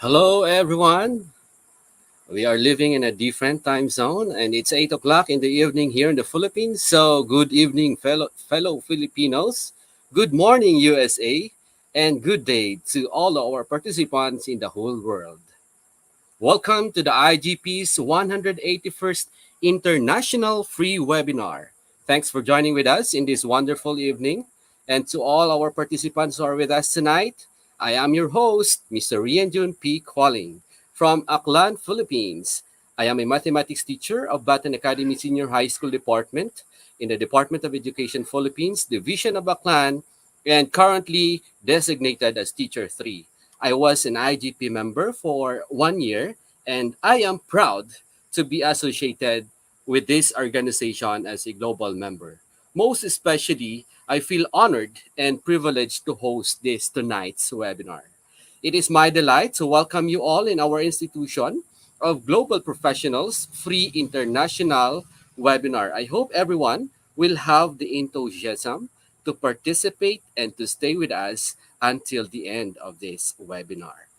Hello, everyone. We are living in a different time zone, and it's 8 o'clock in the evening here in the Philippines. So, good evening, fellow Filipinos. Good morning, USA, and good day to all our participants in the whole world. Welcome to the IGP's 181st International Free Webinar. Thanks for joining with us in this wonderful evening. And to all our participants who are with us tonight, I am your host, Mr. Rianjun P. Qualing from Aklan, Philippines. I am a mathematics teacher of Batan Academy Senior High School Department in the Department of Education Philippines, Division of Aklan, and currently designated as Teacher 3. I was an IGP member for 1 year, and I am proud to be associated with this organization as a global member. Most especially, I feel honored and privileged to host this tonight's webinar. It is my delight to welcome you all in our institution of Global Professionals Free International Webinar. I hope everyone will have the enthusiasm to participate and to stay with us until the end of this webinar.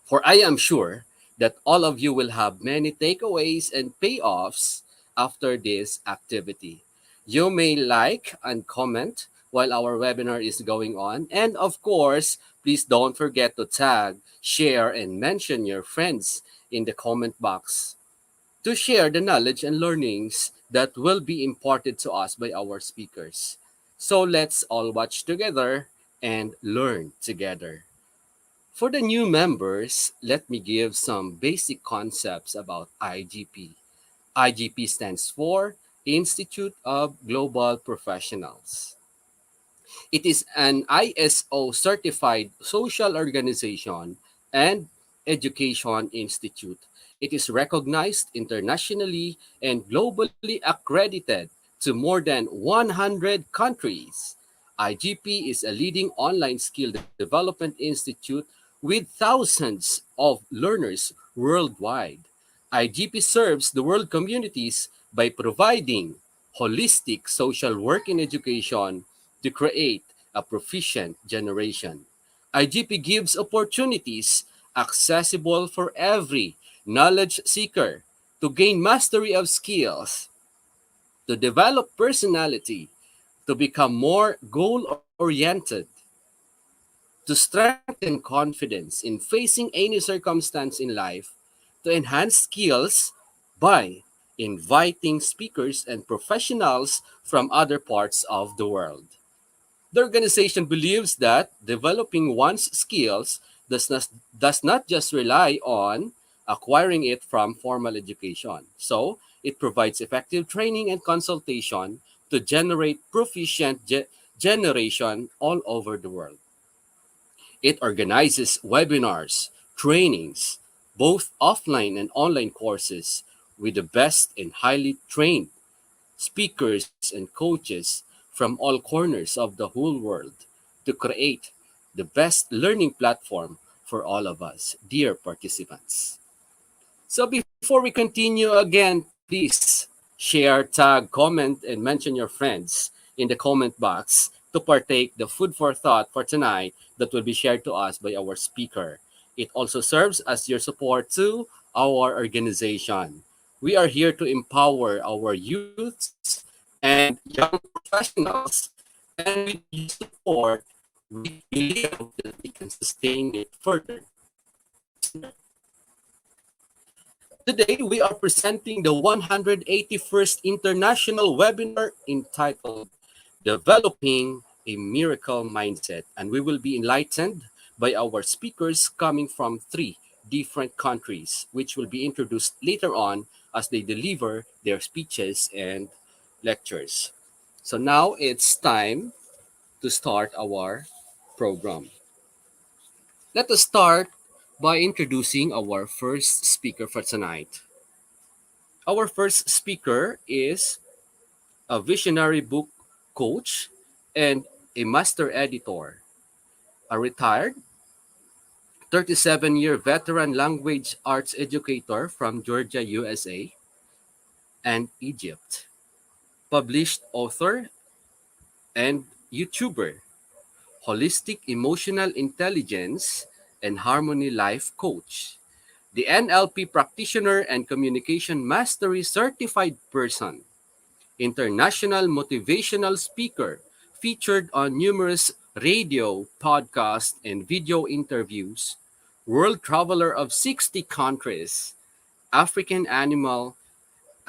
For I am sure that all of you will have many takeaways and payoffs after this activity. You may like and comment while our webinar is going on. And of course, please don't forget to tag, share, and mention your friends in the comment box to share the knowledge and learnings that will be imparted to us by our speakers. So let's all watch together and learn together. For the new members, let me give some basic concepts about IGP. IGP stands for Institute of Global Professionals. It is an ISO certified social organization and education institute. It is recognized internationally and globally accredited to more than 100 countries. IGP is a leading online skill development institute with thousands of learners worldwide. IGP serves the world communities by providing holistic social work in education to create a proficient generation. IGP gives opportunities accessible for every knowledge seeker to gain mastery of skills, to develop personality, to become more goal oriented, to strengthen confidence in facing any circumstance in life, to enhance skills by inviting speakers and professionals from other parts of the world. The organization believes that developing one's skills does not just rely on acquiring it from formal education. So, it provides effective training and consultation to generate proficient generation all over the world. It organizes webinars, trainings, both offline and online courses with the best and highly trained speakers and coaches from all corners of the whole world to create the best learning platform for all of us, dear participants. So before we continue again, please share, tag, comment, and mention your friends in the comment box to partake the food for thought for tonight that will be shared to us by our speaker. It also serves as your support to our organization. We are here to empower our youths and young professionals, and with your support, we believe that we can sustain it further and sooner. Today, we are presenting the 181st International Webinar entitled Developing a Miracle Mindset. And we will be enlightened by our speakers coming from three different countries, which will be introduced later on as they deliver their speeches and lectures. So now it's time to start our program. Let us start by introducing our first speaker for tonight. Our first speaker is a visionary book coach and a master editor, a retired 37-year veteran language arts educator from Georgia, USA, and Egypt, published author and YouTuber, holistic emotional intelligence and Harmony Life coach, the NLP practitioner and communication mastery certified person, international motivational speaker, featured on numerous radio, podcast, and video interviews, world traveler of 60 countries, African animal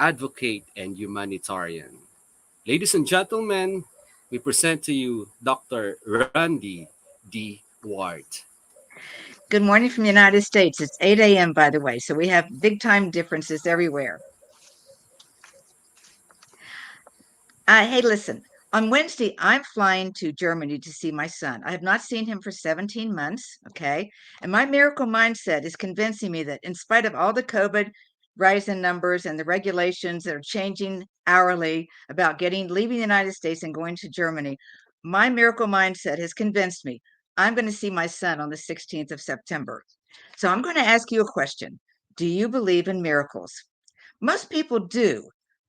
advocate, and humanitarian. Ladies and gentlemen, we present to you Dr. Randy D. Ward. Good morning from the United States. It's 8 a.m., by the way, so we have big time differences everywhere. Hey, listen, on Wednesday, I'm flying to Germany to see my son. I have not seen him for 17 months, okay? And my miracle mindset is convincing me that in spite of all the COVID rise in numbers and the regulations that are changing hourly about leaving the United States and going to Germany, my miracle mindset has convinced me I'm going to see my son on the 16th of September. So I'm going to ask you a question. Do you believe in miracles? Most people do,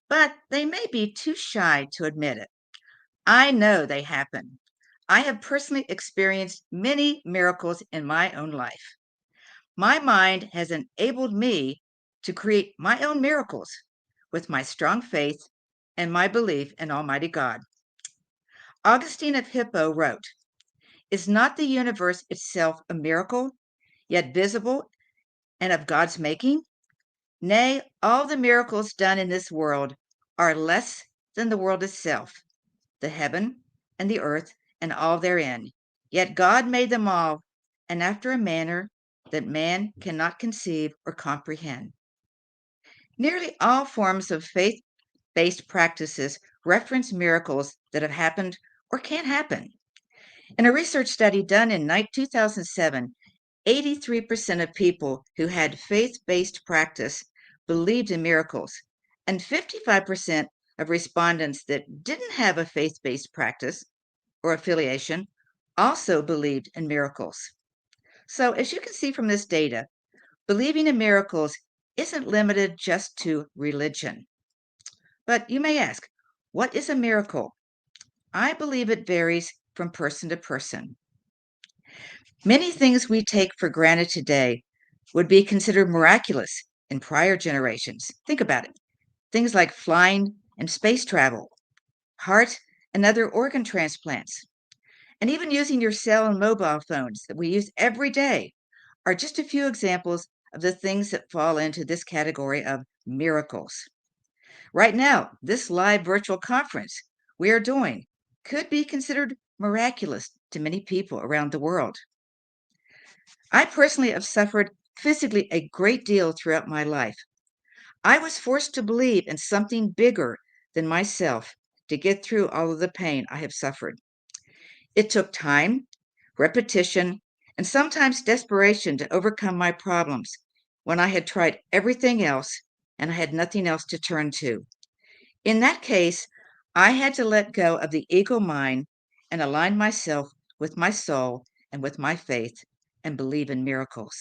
but they may be too shy to admit it. I know they happen. I have personally experienced many miracles in my own life. My mind has enabled me to create my own miracles with my strong faith and my belief in Almighty God. Augustine of Hippo wrote, "Is not the universe itself a miracle, yet visible and of God's making? Nay, all the miracles done in this world are less than the world itself, the heaven and the earth and all therein. Yet God made them all, and after a manner that man cannot conceive or comprehend." Nearly all forms of faith based practices reference miracles that have happened or can happen. In a research study done in 2007, 83% of people who had faith based practice believed in miracles, and 55% of respondents that didn't have a faith based practice or affiliation also believed in miracles. So, as you can see from this data, believing in miracles isn't limited just to religion. But you may ask, what is a miracle? I believe it varies from person to person. Many things we take for granted today would be considered miraculous in prior generations. Think about it. Things like flying and space travel, heart and other organ transplants, and even using your cell and mobile phones that we use every day are just a few examples of the things that fall into this category of miracles. Right now, this live virtual conference we are doing could be considered miraculous to many people around the world. I personally have suffered physically a great deal throughout my life. I was forced to believe in something bigger than myself to get through all of the pain I have suffered. It took time, repetition, and sometimes desperation to overcome my problems when I had tried everything else and I had nothing else to turn to. In that case, I had to let go of the ego mind and align myself with my soul and with my faith and believe in miracles.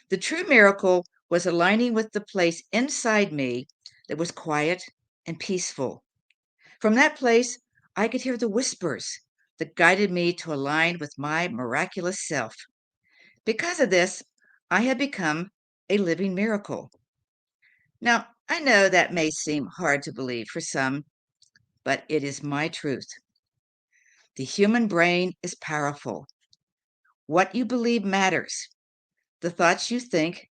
The true miracle was aligning with the place inside me that was quiet and peaceful. From that place, I could hear the whispers that guided me to align with my miraculous self. Because of this, I have become a living miracle. Now, I know that may seem hard to believe for some, but it is my truth. The human brain is powerful. What you believe matters. The thoughts you think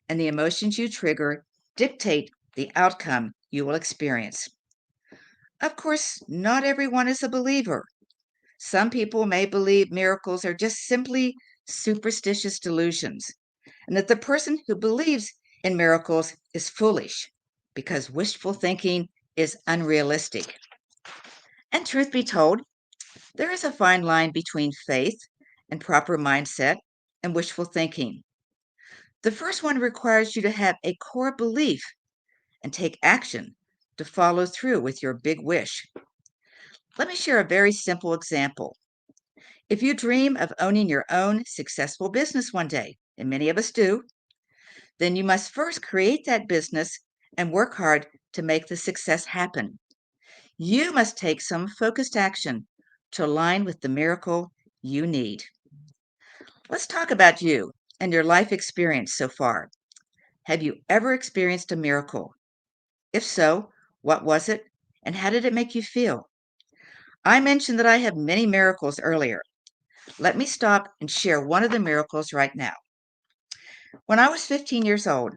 and the emotions you trigger dictate the outcome you will experience. Of course, not everyone is a believer. Some people may believe miracles are just simply superstitious delusions, and that the person who believes in miracles is foolish because wishful thinking is unrealistic. And truth be told, there is a fine line between faith and proper mindset and wishful thinking. The first one requires you to have a core belief and take action to follow through with your big wish. Let me share a very simple example. If you dream of owning your own successful business one day, and many of us do, then you must first create that business and work hard to make the success happen. You must take some focused action to align with the miracle you need. Let's talk about you and your life experience so far. Have you ever experienced a miracle? If so, what was it and how did it make you feel? I mentioned that I have many miracles earlier. Let me stop and share one of the miracles right now. When I was 15 years old,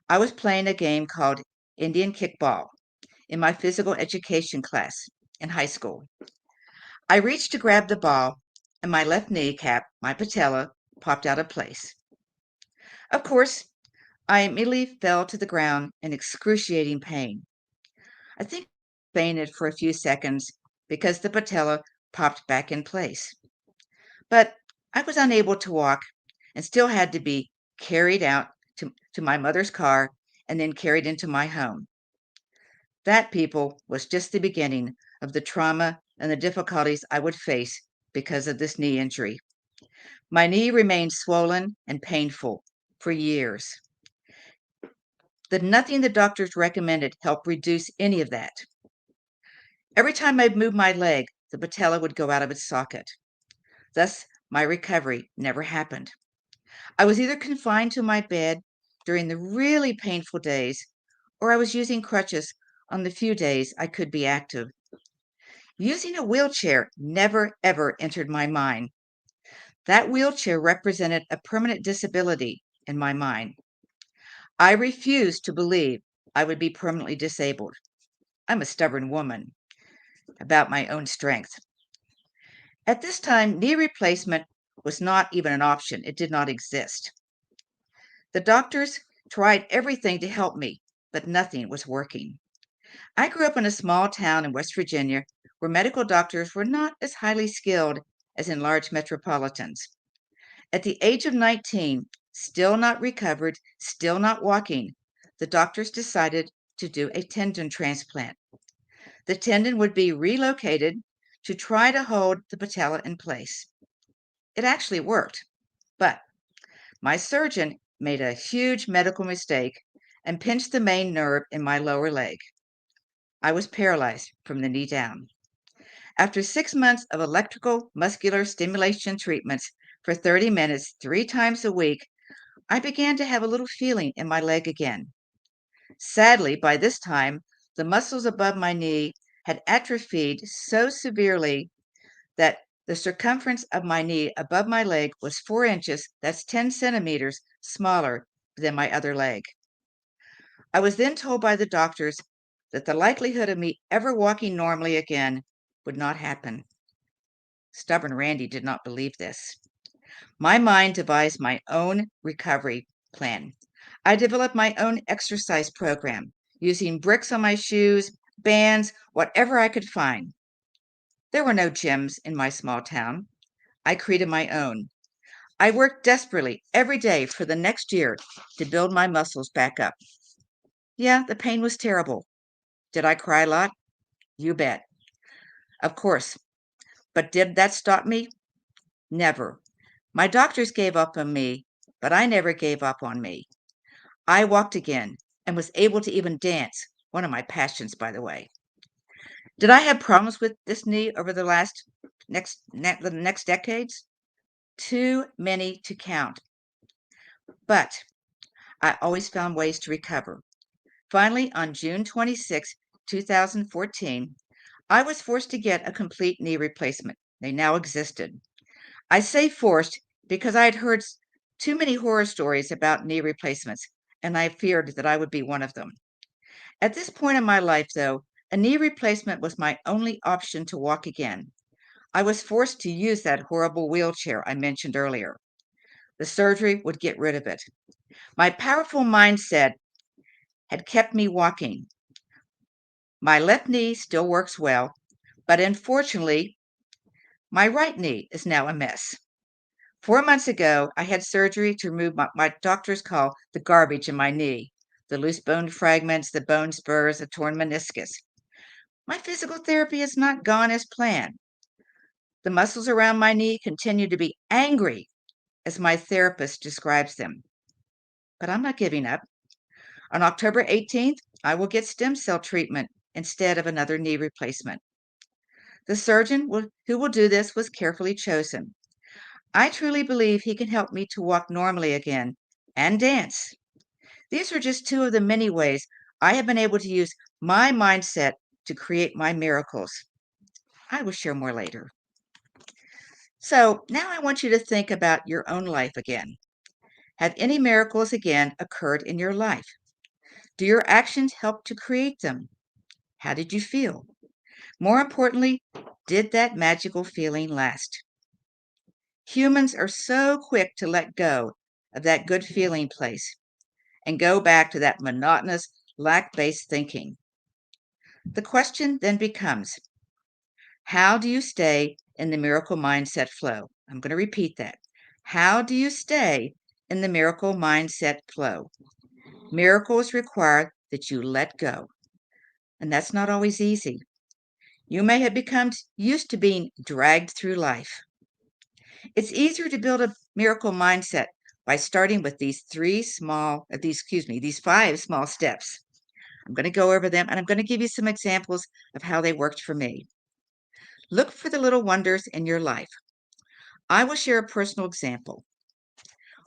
I was playing a game called Indian kickball in my physical education class in high school. I reached to grab the ball, and my left kneecap, my patella, popped out of place. Of course, I immediately fell to the ground in excruciating pain. I think I fainted for a few seconds because the patella popped back in place. But I was unable to walk and still had to be carried out to my mother's car and then carried into my home. That, people, was just the beginning of the trauma and the difficulties I would face because of this knee injury. My knee remained swollen and painful for years. Nothing the doctors recommended helped reduce any of that. Every time I moved my leg, the patella would go out of its socket. Thus, my recovery never happened. I was either confined to my bed during the really painful days, or I was using crutches on the few days I could be active. Using a wheelchair never ever entered my mind. That wheelchair represented a permanent disability in my mind. I refused to believe I would be permanently disabled. I'm a stubborn woman about my own strength. At this time, knee replacement was not even an option, it did not exist. The doctors tried everything to help me, but nothing was working. I grew up in a small town in West Virginia where medical doctors were not as highly skilled as in large metropolitans. At the age of 19, still not recovered, still not walking, the doctors decided to do a tendon transplant. The tendon would be relocated to try to hold the patella in place. It actually worked, but my surgeon made a huge medical mistake and pinched the main nerve in my lower leg. I was paralyzed from the knee down. After 6 months of electrical muscular stimulation treatments for 30 minutes, 3 times a week, I began to have a little feeling in my leg again. Sadly, by this time, the muscles above my knee had atrophied so severely that the circumference of my knee above my leg was 4 inches, that's 10 centimeters, smaller than my other leg. I was then told by the doctors that the likelihood of me ever walking normally again would not happen. Stubborn Randy did not believe this. My mind devised my own recovery plan. I developed my own exercise program using bricks on my shoes, bands, whatever I could find. There were no gyms in my small town. I created my own. I worked desperately every day for the next year to build my muscles back up. Yeah, the pain was terrible. Did I cry a lot? You bet. Of course. But did that stop me? Never. My doctors gave up on me, but I never gave up on me. I walked again and was able to even dance, one of my passions, by the way. Did I have problems with this knee over the next decades? Too many to count. But I always found ways to recover. Finally, on June 26, 2014, I was forced to get a complete knee replacement. They now existed. I say forced because I had heard too many horror stories about knee replacements, and I feared that I would be one of them. At this point in my life, though, a knee replacement was my only option to walk again. I was forced to use that horrible wheelchair I mentioned earlier. The surgery would get rid of it. My powerful mindset had kept me walking. My left knee still works well, but unfortunately, my right knee is now a mess. 4 months ago, I had surgery to remove my doctors call the garbage in my knee, the loose bone fragments, the bone spurs, the torn meniscus. My physical therapy has not gone as planned. The muscles around my knee continue to be angry, as my therapist describes them. But I'm not giving up. On October 18th, I will get stem cell treatment instead of another knee replacement. The surgeon who will do this was carefully chosen. I truly believe he can help me to walk normally again and dance. These are just two of the many ways I have been able to use my mindset to create my miracles. I will share more later. So now I want you to think about your own life again. Have any miracles again occurred in your life? Do your actions help to create them? How did you feel? More importantly, did that magical feeling last? Humans are so quick to let go of that good feeling place and go back to that monotonous, lack based thinking. The question then becomes, how do you stay in the miracle mindset flow? I'm going to repeat that. How do you stay in the miracle mindset flow? Miracles require that you let go, and that's not always easy. You may have become used to being dragged through life. It's easier to build a miracle mindset by starting with these 5 small steps. I'm going to go over them and I'm going to give you some examples of how they worked for me. Look for the little wonders in your life. I will share a personal example.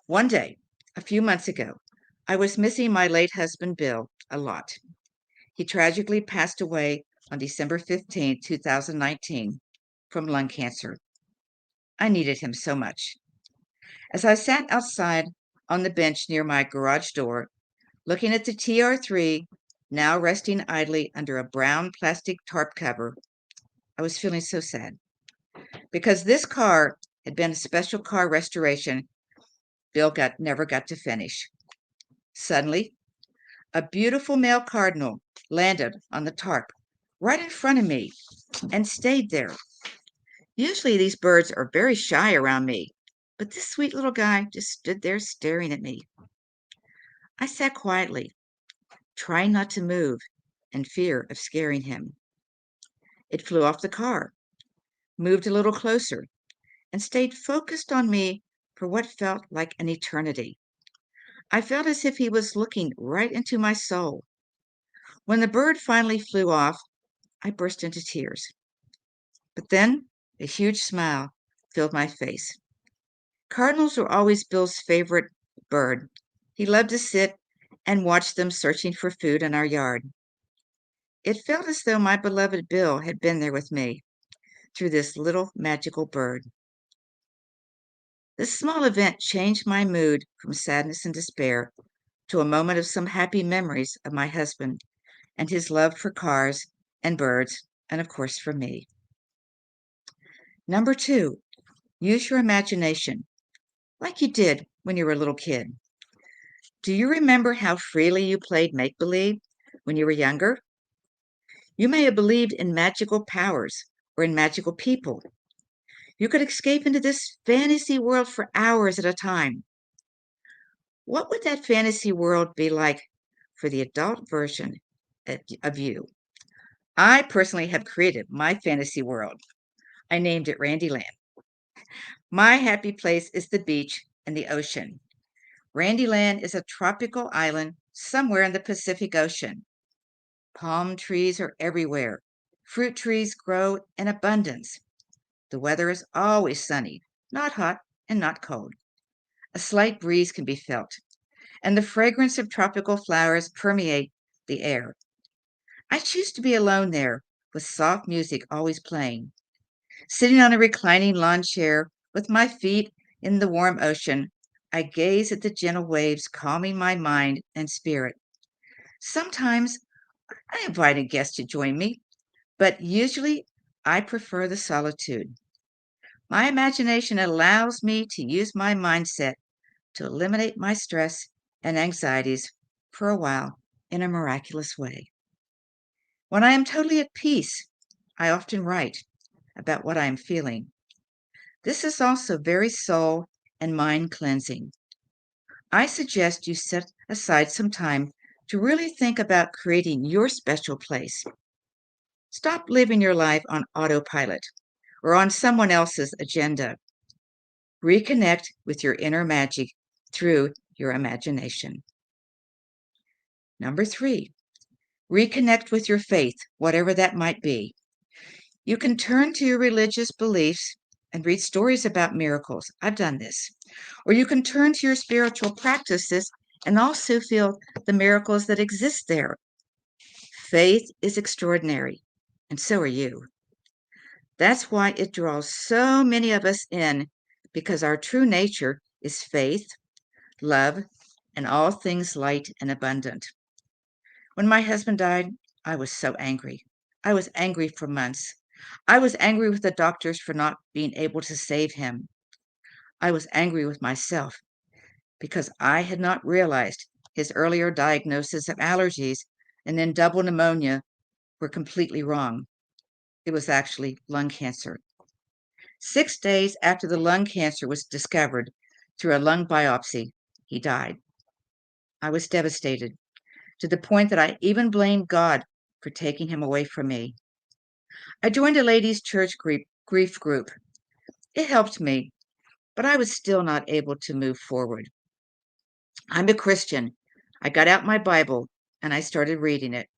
One day, a few months ago, I was missing my late husband, Bill, a lot. He tragically passed away on December 15th, 2019, from lung cancer. I needed him so much. As I sat outside on the bench near my garage door, looking at the TR3, now resting idly under a brown plastic tarp cover, I was feeling so sad because this car had been a special car restoration Bill never got to finish. Suddenly, a beautiful male cardinal landed on the tarp right in front of me and stayed there. Usually these birds are very shy around me, but this sweet little guy just stood there staring at me. I sat quietly, trying not to move in fear of scaring him. It flew off the car, moved a little closer, and stayed focused on me for what felt like an eternity. I felt as if he was looking right into my soul. When the bird finally flew off, I burst into tears. But then a huge smile filled my face. Cardinals were always Bill's favorite bird. He loved to sit and watch them searching for food in our yard. It felt as though my beloved Bill had been there with me through this little magical bird. This small event changed my mood from sadness and despair to a moment of some happy memories of my husband and his love for cars and birds, and of course for me. Number 2, use your imagination like you did when you were a little kid. Do you remember how freely you played make believe when you were younger? You may have believed in magical powers or in magical people. You could escape into this fantasy world for hours at a time. What would that fantasy world be like for the adult version of you? I personally have created my fantasy world. I named it Randyland. My happy place is the beach and the ocean. Randyland is a tropical island somewhere in the Pacific Ocean. Palm trees are everywhere. Fruit trees grow in abundance. The weather is always sunny, not hot and not cold. A slight breeze can be felt, and the fragrance of tropical flowers permeate the air. I choose to be alone there, with soft music always playing. Sitting on a reclining lawn chair with my feet in the warm ocean, I gaze at the gentle waves calming my mind and spirit. Sometimes I invite a guest to join me, but usually I prefer the solitude. My imagination allows me to use my mindset to eliminate my stress and anxieties for a while in a miraculous way. When I am totally at peace, I often write about what I am feeling. This is also very soul and mind cleansing. I suggest you set aside some time to really think about creating your special place. Stop living your life on autopilot or on someone else's agenda. Reconnect with your inner magic through your imagination. Number 3, reconnect with your faith, whatever that might be. You can turn to your religious beliefs, and read stories about miracles. I've done this. Or you can turn to your spiritual practices and also feel the miracles that exist there. Faith is extraordinary, and so are you. That's why it draws so many of us in, because our true nature is faith, love, and all things light and abundant. When my husband died, I was so angry. I was angry for months. I was angry with the doctors for not being able to save him. I was angry with myself because I had not realized his earlier diagnosis of allergies and then double pneumonia were completely wrong. It was actually lung cancer. 6 days after the lung cancer was discovered through a lung biopsy, he died. I was devastated to the point that I even blamed God for taking him away from me. I joined a ladies' church grief group. It helped me, but I was still not able to move forward. I'm a Christian. I got out my Bible and I started reading it.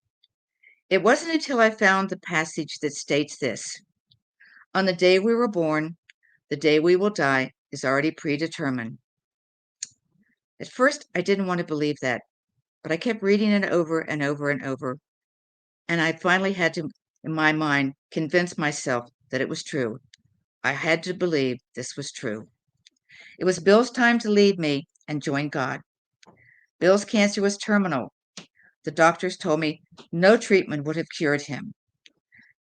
It wasn't until I found the passage that states this: on the day we were born, the day we will die is already predetermined. At first, I didn't want to believe that, but I kept reading it over and over and over, and I finally had to, in my mind, convince myself that it was true. I had to believe this was true. It was Bill's time to leave me and join God. Bill's cancer was terminal. The doctors told me no treatment would have cured him.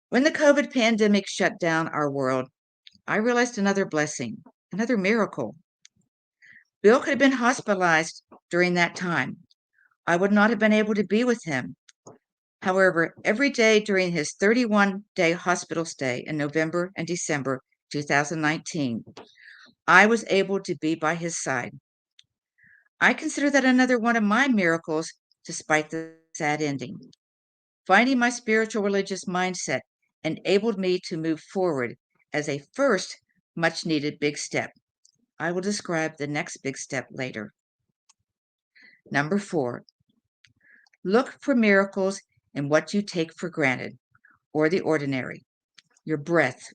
When the COVID pandemic shut down our world, I realized another blessing, another miracle. Bill could have been hospitalized during that time. I would not have been able to be with him. However, every day during his 31-day hospital stay in November and December 2019, I was able to be by his side. I consider that another one of my miracles, despite the sad ending. Finding my spiritual religious mindset enabled me to move forward as a first much needed big step. I will describe the next big step later. Number 4, look for miracles in what you take for granted or the ordinary: your breath,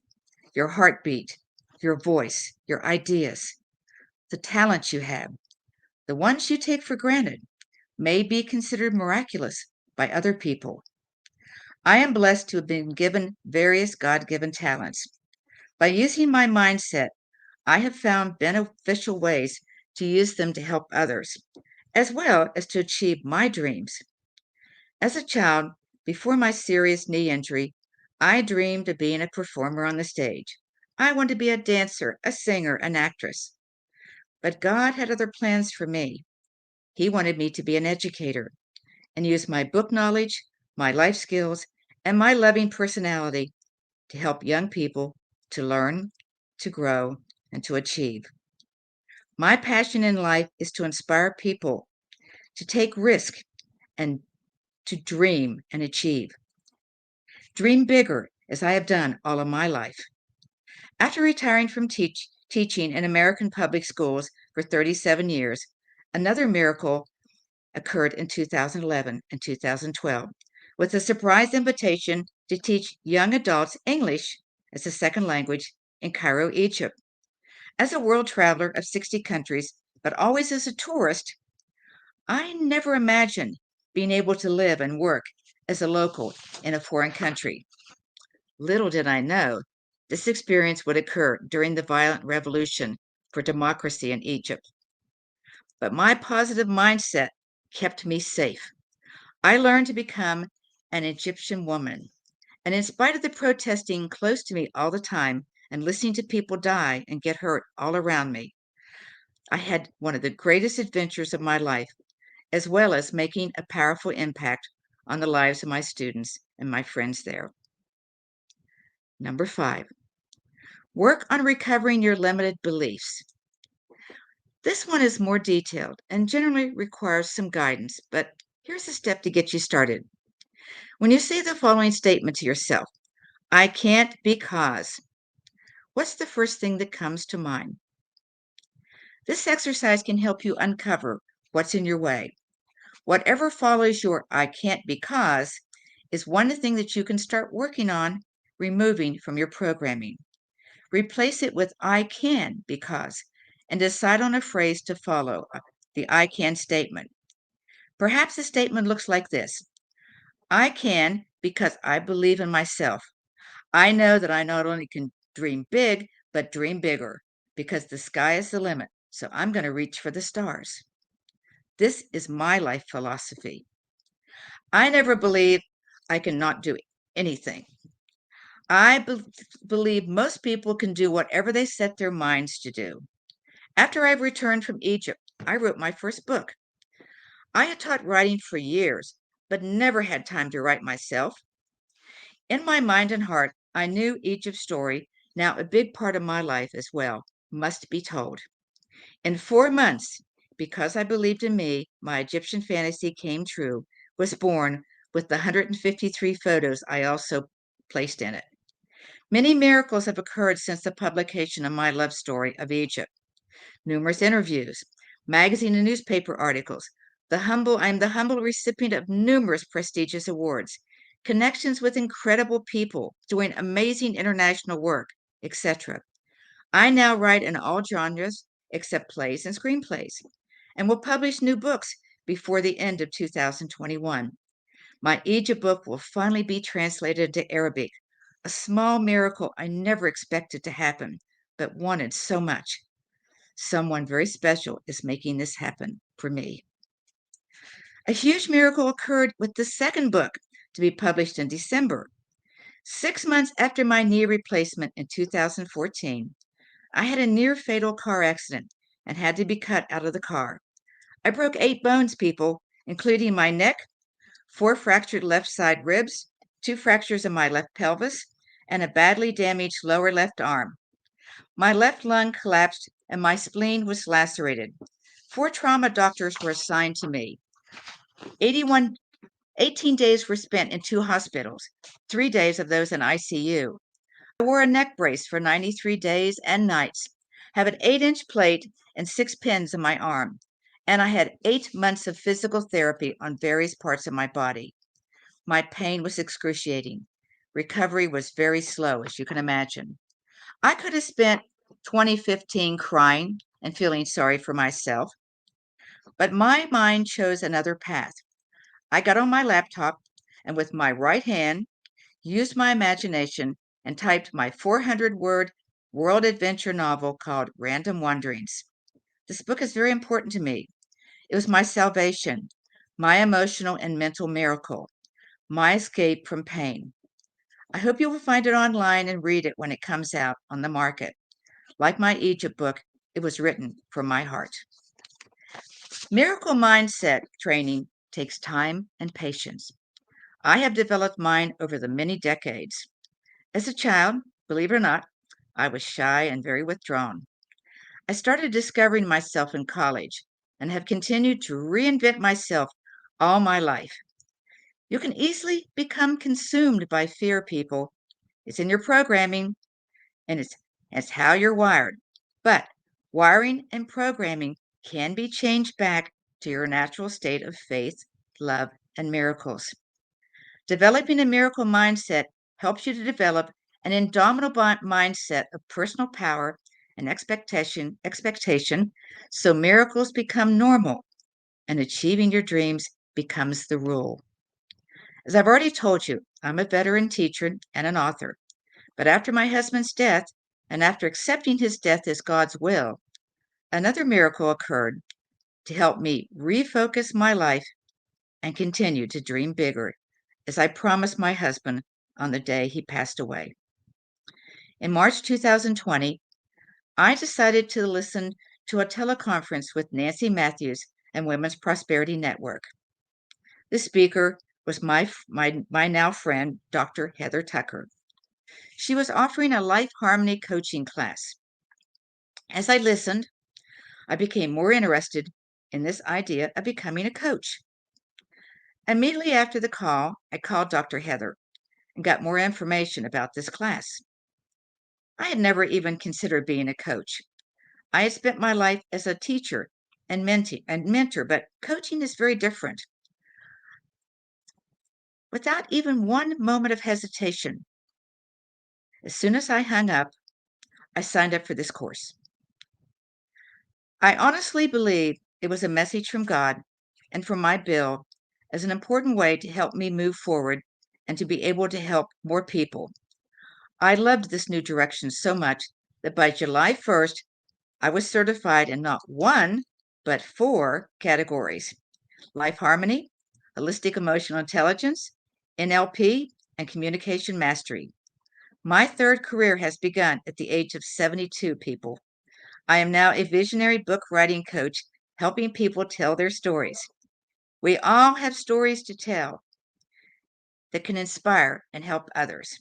your heartbeat, your voice, your ideas, the talents you have. The ones you take for granted may be considered miraculous by other people. I am blessed to have been given various God given talents. By using my mindset, I have found beneficial ways to use them to help others, as well as to achieve my dreams. As a child, before my serious knee injury, I dreamed of being a performer on the stage. I wanted to be a dancer, a singer, an actress. But God had other plans for me. He wanted me to be an educator and use my book knowledge, my life skills, and my loving personality to help young people to learn, to grow, and to achieve. My passion in life is to inspire people to take risk and to dream and achieve. Dream bigger, as I have done all of my life. After retiring from teaching in American public schools for 37 years, another miracle occurred in 2011 and 2012 with a surprise invitation to teach young adults English as a second language in Cairo, Egypt. As a world traveler of 60 countries, but always as a tourist, I never imagined being able to live and work as a local in a foreign country. Little did I know this experience would occur during the violent revolution for democracy in Egypt. But my positive mindset kept me safe. I learned to become an Egyptian woman. And in spite of the protesting close to me all the time and listening to people die and get hurt all around me, I had one of the greatest adventures of my life, as well as making a powerful impact on the lives of my students and my friends there. Number 5, work on recovering your limited beliefs. This one is more detailed and generally requires some guidance, but here's a step to get you started. When you say the following statement to yourself: I can't because, what's the first thing that comes to mind? This exercise can help you uncover what's in your way. Whatever follows your I can't because is one thing that you can start working on removing from your programming. Replace it with I can because, and decide on a phrase to follow the I can statement. Perhaps the statement looks like this: I can because I believe in myself. I know that I not only can dream big, but dream bigger because the sky is the limit. So I'm going to reach for the stars. This is my life philosophy. I never believe I cannot do anything. I believe most people can do whatever they set their minds to do. After I returned from Egypt, I wrote my first book. I had taught writing for years, but never had time to write myself. In my mind and heart, I knew Egypt's story, now a big part of my life as well, must be told. In 4 months, because I believed in me, my Egyptian fantasy came true, was born with the 153 photos I also placed in it. Many miracles have occurred since the publication of my love story of Egypt. Numerous interviews, magazine and newspaper articles. I'm the humble recipient of numerous prestigious awards, connections with incredible people doing amazing international work, etc. I now write in all genres except plays and screenplays, and will publish new books before the end of 2021. My Egypt book will finally be translated into Arabic, a small miracle I never expected to happen, but wanted so much. Someone very special is making this happen for me. A huge miracle occurred with the second book to be published in December. 6 months after my knee replacement in 2014, I had a near fatal car accident and had to be cut out of the car. I broke 8 bones, people, including my neck, 4 fractured left side ribs, 2 fractures in my left pelvis, and a badly damaged lower left arm. My left lung collapsed and my spleen was lacerated. 4 trauma doctors were assigned to me. 81, 18 days were spent in 2 hospitals, 3 days of those in ICU. I wore a neck brace for 93 days and nights, have an 8-inch plate and 6 pins in my arm, and I had 8 months of physical therapy on various parts of my body. My pain was excruciating. Recovery was very slow, as you can imagine. I could have spent 2015 crying and feeling sorry for myself, but my mind chose another path. I got on my laptop and with my right hand used my imagination and typed my 400-word world adventure novel called Random Wanderings. This book is very important to me. It was my salvation, my emotional and mental miracle, my escape from pain. I hope you will find it online and read it when it comes out on the market. Like my Egypt book, it was written from my heart. Miracle mindset training takes time and patience. I have developed mine over the many decades. As a child, believe it or not, I was shy and very withdrawn. I started discovering myself in college and have continued to reinvent myself all my life. You can easily become consumed by fear, people. It's in your programming and it's how you're wired. But wiring and programming can be changed back to your natural state of faith, love, and miracles. Developing a miracle mindset helps you to develop an indomitable mindset of personal power and expectation so miracles become normal and achieving your dreams becomes the rule. As I've already told you, I'm a veteran teacher and an author. But after my husband's death, and after accepting his death as God's will, another miracle occurred to help me refocus my life and continue to dream bigger, as I promised my husband on the day he passed away. In March 2020, I decided to listen to a teleconference with Nancy Matthews and Women's Prosperity Network. The speaker was my now friend, Dr. Heather Tucker. She was offering a life harmony coaching class. As I listened, I became more interested in this idea of becoming a coach. Immediately after the call, I called Dr. Heather and got more information about this class. I had never even considered being a coach. I had spent my life as a teacher and mentor, but coaching is very different. Without even one moment of hesitation, as soon as I hung up, I signed up for this course. I honestly believe it was a message from God and from my bill as an important way to help me move forward and to be able to help more people. I loved this new direction so much that by July 1st, I was certified in not one, but four categories: life harmony, holistic emotional intelligence, NLP, and communication mastery. My third career has begun at the age of 72, people. I am now a visionary book writing coach, helping people tell their stories. We all have stories to tell that can inspire and help others.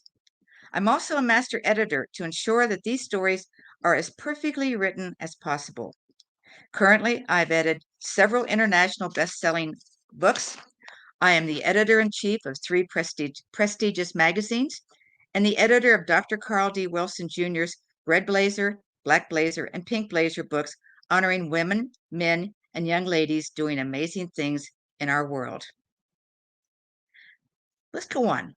I'm also a master editor to ensure that these stories are as perfectly written as possible. Currently, I've edited several international best-selling books. I am the editor-in-chief of three prestigious magazines and the editor of Dr. Carl D. Wilson Jr.'s Red Blazer, Black Blazer, and Pink Blazer books honoring women, men, and young ladies doing amazing things in our world. Let's go on.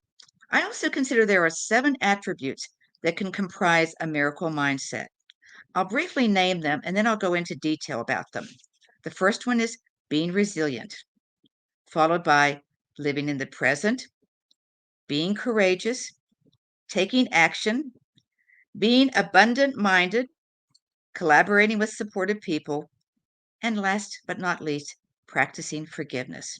I also consider there are 7 attributes that can comprise a miracle mindset. I'll briefly name them and then I'll go into detail about them. The first one is being resilient, followed by living in the present, being courageous, taking action, being abundant minded, collaborating with supportive people, and last but not least, practicing forgiveness.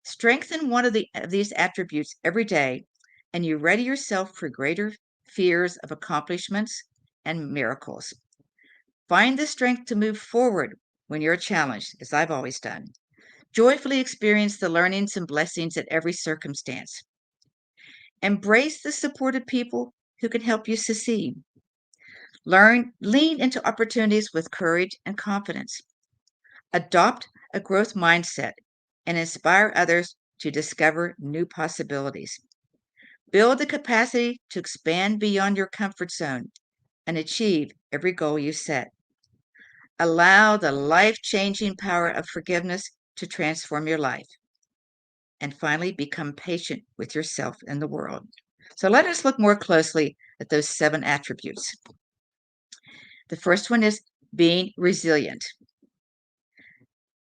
Strengthen one of these attributes every day, and you ready yourself for greater fears of accomplishments and miracles. Find the strength to move forward when you're challenged, as I've always done. Joyfully experience the learnings and blessings at every circumstance. Embrace the supportive people who can help you succeed. Lean into opportunities with courage and confidence. Adopt a growth mindset and inspire others to discover new possibilities. Build the capacity to expand beyond your comfort zone and achieve every goal you set. Allow the life-changing power of forgiveness to transform your life. And finally, become patient with yourself and the world. So let us look more closely at those 7 attributes. The first one is being resilient.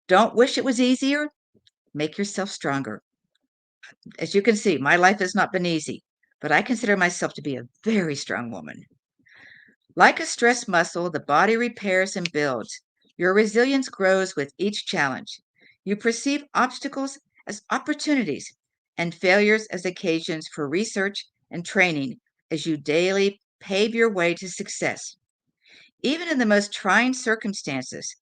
Don't wish it was easier. Make yourself stronger. As you can see, my life has not been easy, but I consider myself to be a very strong woman. Like a stress muscle, the body repairs and builds. Your resilience grows with each challenge. You perceive obstacles as opportunities and failures as occasions for research and training as you daily pave your way to success. Even in the most trying circumstances,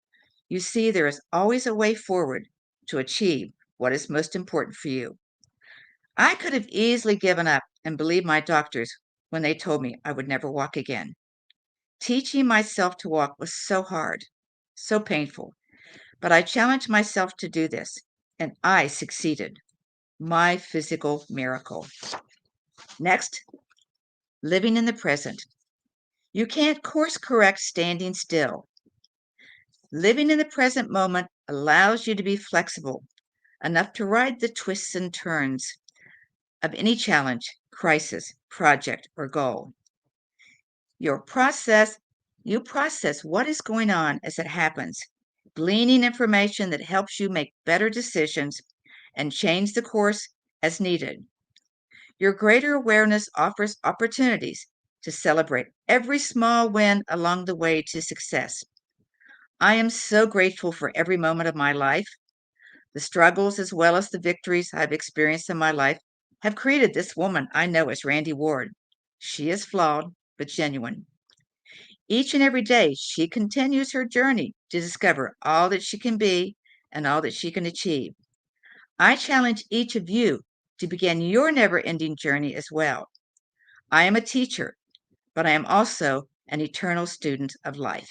you see there is always a way forward to achieve what is most important for you. I could have easily given up and believed my doctors when they told me I would never walk again. Teaching myself to walk was so hard, so painful, but I challenged myself to do this, and I succeeded. My physical miracle. Next, living in the present. You can't course correct standing still. Living in the present moment allows you to be flexible enough to ride the twists and turns of any challenge, crisis, project, or goal. Your process, you process what is going on as it happens, gleaning information that helps you make better decisions and change the course as needed. Your greater awareness offers opportunities to celebrate every small win along the way to success. I am so grateful for every moment of my life. The struggles as well as the victories I've experienced in my life have created this woman I know as Randy Ward. She is flawed, but genuine. Each and every day, she continues her journey to discover all that she can be and all that she can achieve. I challenge each of you to begin your never ending journey as well. I am a teacher, but I am also an eternal student of life.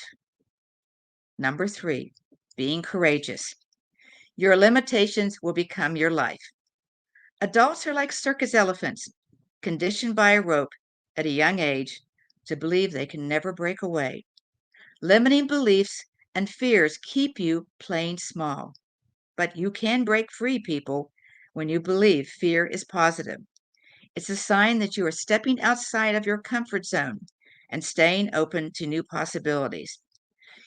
Number 3, being courageous. Your limitations will become your life. Adults are like circus elephants, conditioned by a rope at a young age to believe they can never break away. Limiting beliefs and fears keep you playing small. But you can break free, people, when you believe fear is positive. It's a sign that you are stepping outside of your comfort zone. and staying open to new possibilities.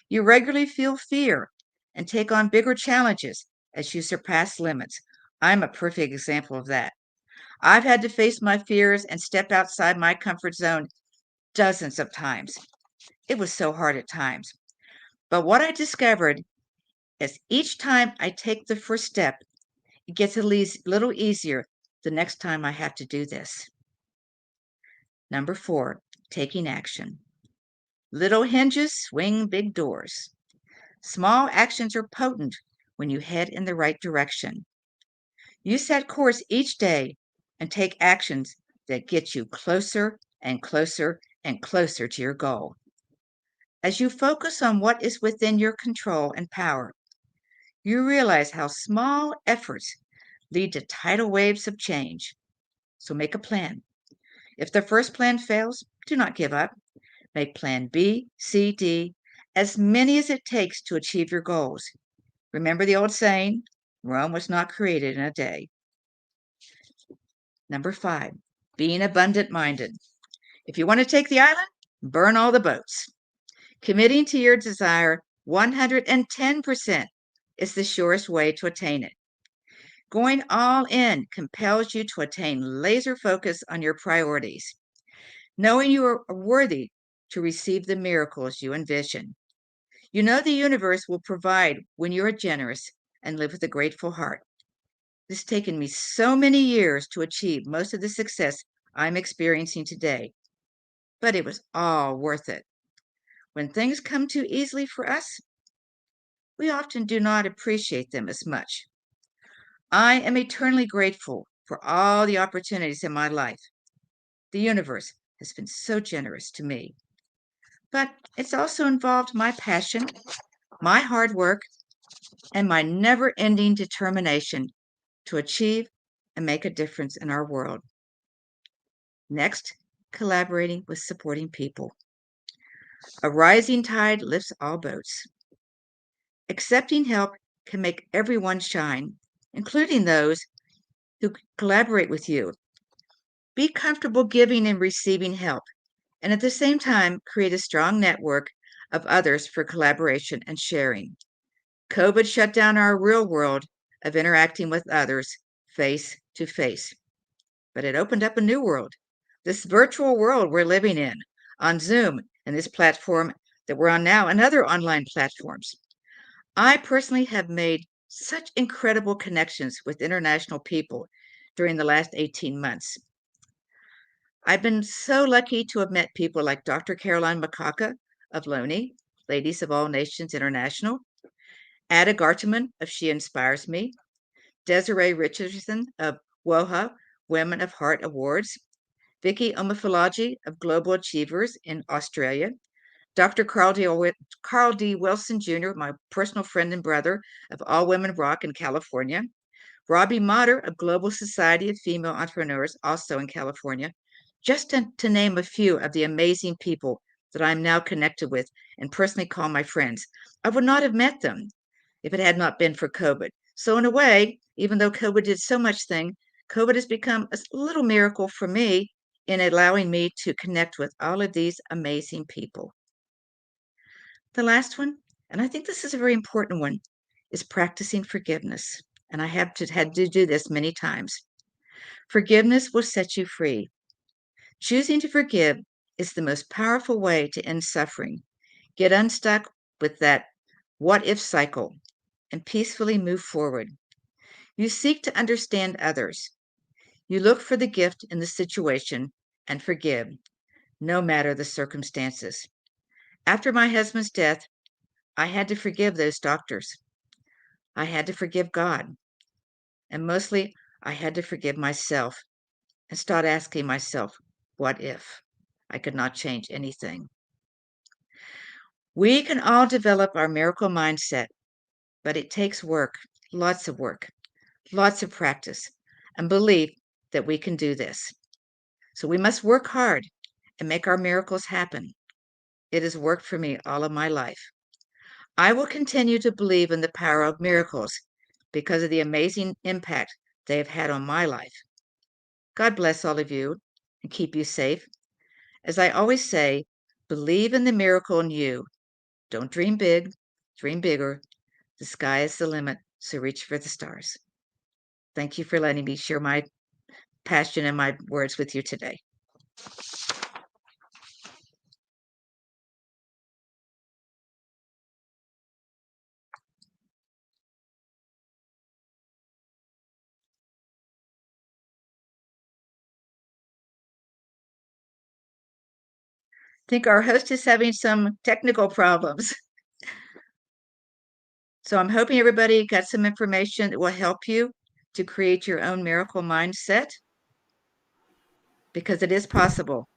You regularly feel fear and take on bigger challenges as you surpass limits. I'm a perfect example of that. I've had to face my fears and step outside my comfort zone dozens of times. It was so hard at times. But what I discovered is each time I take the first step, it gets a little easier the next time I have to do this. Number 4, taking action. Little hinges swing big doors. Small actions are potent when you head in the right direction. You set course each day and take actions that get you closer and closer and closer to your goal. As you focus on what is within your control and power, you realize how small efforts lead to tidal waves of change. So make a plan. If the first plan fails, do not give up. Make plan B, C, D, as many as it takes to achieve your goals. Remember the old saying, Rome was not created in a day. Number 5, being abundant minded. If you want to take the island, burn all the boats. Committing to your desire 110% is the surest way to attain it. Going all in compels you to attain laser focus on your priorities, knowing you are worthy to receive the miracles you envision. You know the universe will provide when you are generous and live with a grateful heart. It's taken me so many years to achieve most of the success I'm experiencing today, but it was all worth it. When things come too easily for us, we often do not appreciate them as much. I am eternally grateful for all the opportunities in my life. The universe has been so generous to me, but it's also involved my passion, my hard work, and my never ending determination to achieve and make a difference in our world. Next, collaborating with supporting people. A rising tide lifts all boats. Accepting help can make everyone shine, including those who collaborate with you. Be comfortable giving and receiving help, and at the same time, create a strong network of others for collaboration and sharing. COVID shut down our real world of interacting with others face to face, but it opened up a new world, this virtual world we're living in on Zoom and this platform that we're on now and other online platforms. I personally have made such incredible connections with international people during the last 18 months. I've been so lucky to have met people like Dr. Caroline Makaka of LONI, Ladies of All Nations International, Ada Garteman of She Inspires Me, Desiree Richardson of WOHA, Women of Heart Awards, Vicky Omafalaji of Global Achievers in Australia, Dr. Carl D. Wilson Jr., my personal friend and brother of All Women Rock in California, Robbie Motter of Global Society of Female Entrepreneurs, also in California, just to name a few of the amazing people that I'm now connected with and personally call my friends. I would not have met them if it had not been for COVID. So in a way, even though COVID did so much thing, COVID has become a little miracle for me in allowing me to connect with all of these amazing people. The last one, and I think this is a very important one, is practicing forgiveness. And I have had to do this many times. Forgiveness will set you free. Choosing to forgive is the most powerful way to end suffering. Get unstuck with that what if cycle and peacefully move forward. You seek to understand others. You look for the gift in the situation and forgive, no matter the circumstances. After my husband's death, I had to forgive those doctors. I had to forgive God. And mostly, I had to forgive myself and start asking myself, what if I could not change anything? We can all develop our miracle mindset, but it takes work, lots of practice, and belief that we can do this. So we must work hard and make our miracles happen. It has worked for me all of my life. I will continue to believe in the power of miracles because of the amazing impact they have had on my life. God bless all of you and keep you safe. As I always say, Believe in the miracle in you. Don't dream big, dream bigger. The sky is the limit, so reach for the stars. Thank you for letting me share my passion and my words with you today. I think our host is having some technical problems. So I'm hoping everybody got some information that will help you to create your own miracle mindset because it is possible.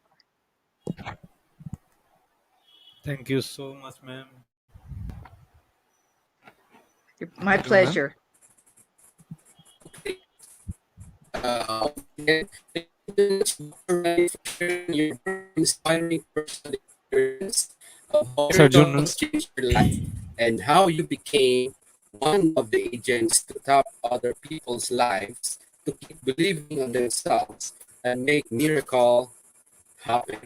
Thank you so much, ma'am. My Thank you, ma'am. pleasure. Once again, thank you so much, Dr. Ray, for sharing your very inspiring personal experience of how Yes, Arjun. miracles changed your life and how you became one of the agents to tap other people's lives to keep believing on themselves and make miracle happen.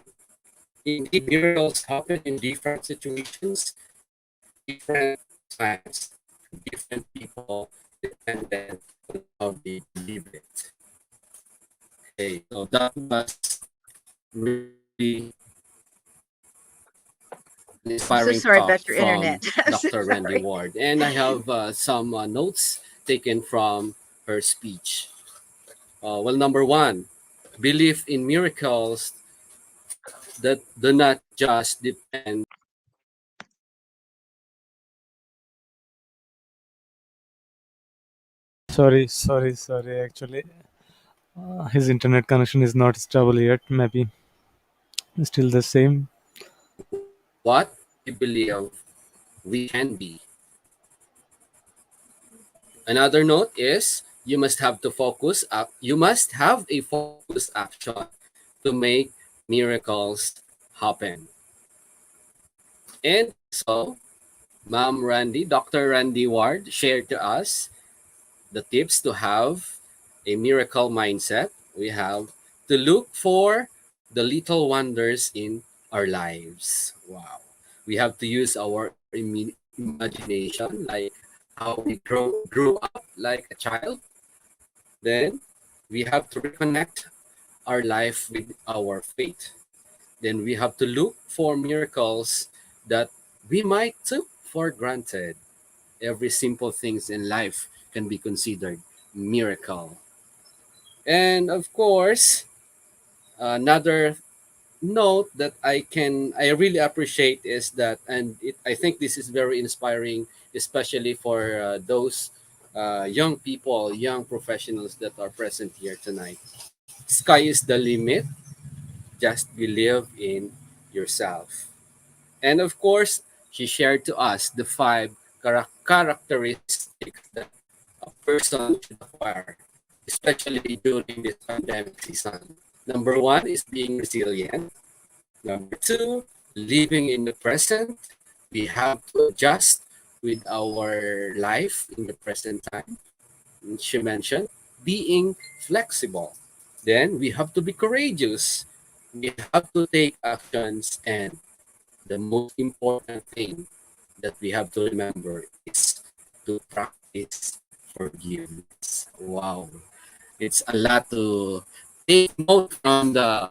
Indeed, miracles happen in different situations, different times, different people, dependent on how they believe it. Okay, so that was really an I'm so inspiring sorry talk about your internet. from I'm so Dr. Randy sorry. Ward. And I have some notes taken from her speech. Well, number one, belief in miracles that do not just depend. Sorry. Actually, his internet connection is not stable yet. Maybe still the same. What we believe we can be. Another note is you must have a focused action to make miracles happen. And also, Ma'am Randy, Dr. Randy Ward shared to us the tips to have a miracle mindset. We have to look for the little wonders in our lives. Wow. We have to use our imagination, like how we grew up like a child. Then we have to reconnect our life with our faith. Then we have to look for miracles that we might took for granted. Every simple things in life can be considered miracle. And of course, another note that I really appreciate is that, and I think this is very inspiring, especially for those young people, young professionals that are present here tonight. Sky is the limit. Just believe in yourself. And of course, she shared to us the five characteristics that a person should acquire, especially during this pandemic season. Number one is being resilient. Number two, living in the present. We have to adjust with our life in the present time. She mentioned being flexible. Then we have to be courageous. We have to take actions, and the most important thing that we have to remember is to practice forgiveness. Wow. It's a lot to take note from the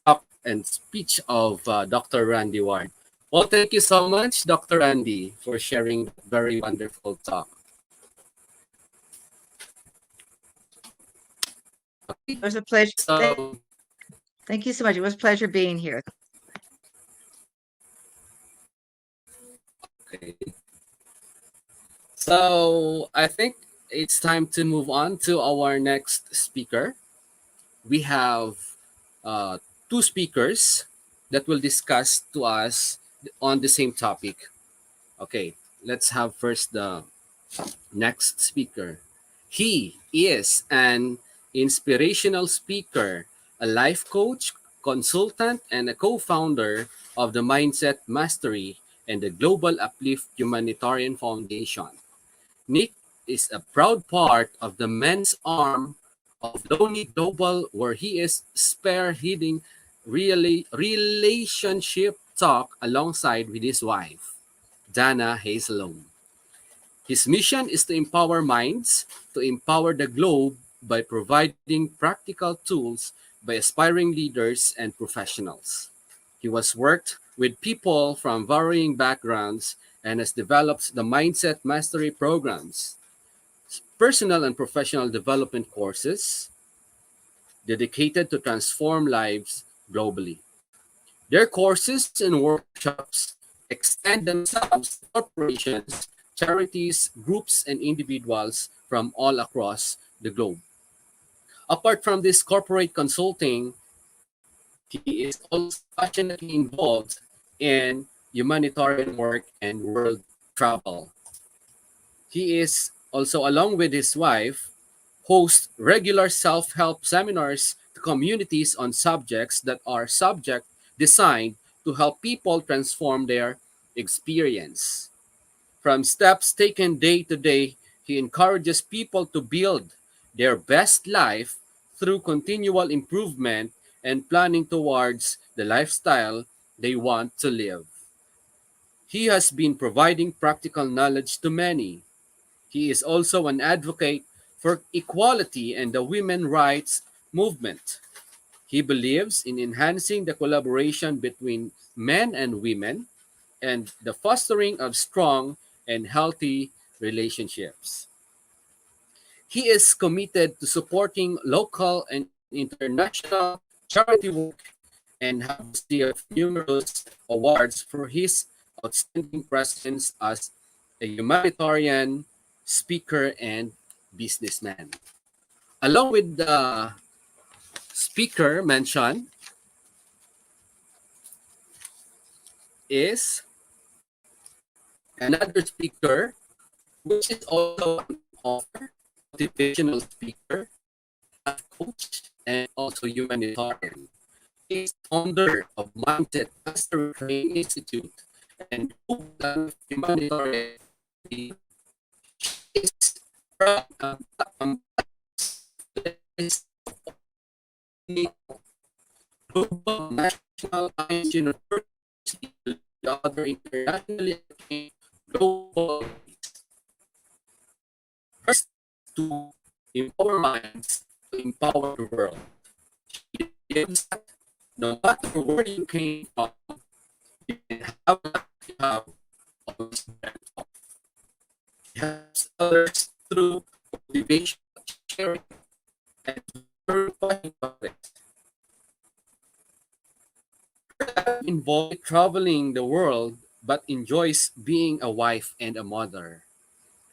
talk and speech of Dr. Randy Ward. Well, thank you so much, Dr. Randy, for sharing that very wonderful talk. It was a pleasure. So, Thank you so much. It was a pleasure being here. okay. So I think it's time to move on to our next speaker. We have uh, two speakers that will discuss to us on the same topic. Okay, let's have first the next speaker. He is an inspirational speaker, a life coach, consultant, and a co founder of the Mindset Mastery and the Global Uplift Humanitarian Foundation. Nick is a proud part of the men's arm of Lonely Global, where he is spearheading relationship talk alongside with his wife, Dana Hazelome. His mission is to empower minds, to empower the globe by providing practical tools by aspiring leaders and professionals. He has worked with people from varying backgrounds and has developed the Mindset Mastery programs, personal and professional development courses dedicated to transform lives globally. Their courses and workshops extend themselves to corporations, charities, groups, and individuals from all across the globe. Apart from this corporate consulting, he is also passionately involved in humanitarian work and world travel. He is also, along with his wife, hosts regular self-help seminars to communities on subjects that are subject designed to help people transform their experience. From steps taken day to day, he encourages people to build their best life through continual improvement and planning towards the lifestyle they want to live. He has been providing practical knowledge to many. He is also an advocate for equality and the women's rights movement. He believes in enhancing the collaboration between men and women and the fostering of strong and healthy relationships. He is committed to supporting local and international charity work and have received numerous awards for his outstanding presence as a humanitarian, speaker, and businessman. Along with the speaker mentioned is another speaker, which is also an author, motivational speaker, life coach, and also humanitarian. He is founder of Mindset Mastery Training Institute and global humanitarian leader. She is proud ambassador for the Global National Science University and other internationally acclaimed global bodies. Her mission is to empower minds to empower the world. She believes that no matter where you came from, you can have what you have always dreamt of. She helps others through motivation, sharing, and is very passionate about it. Her life involves traveling the world but enjoys being a wife and a mother.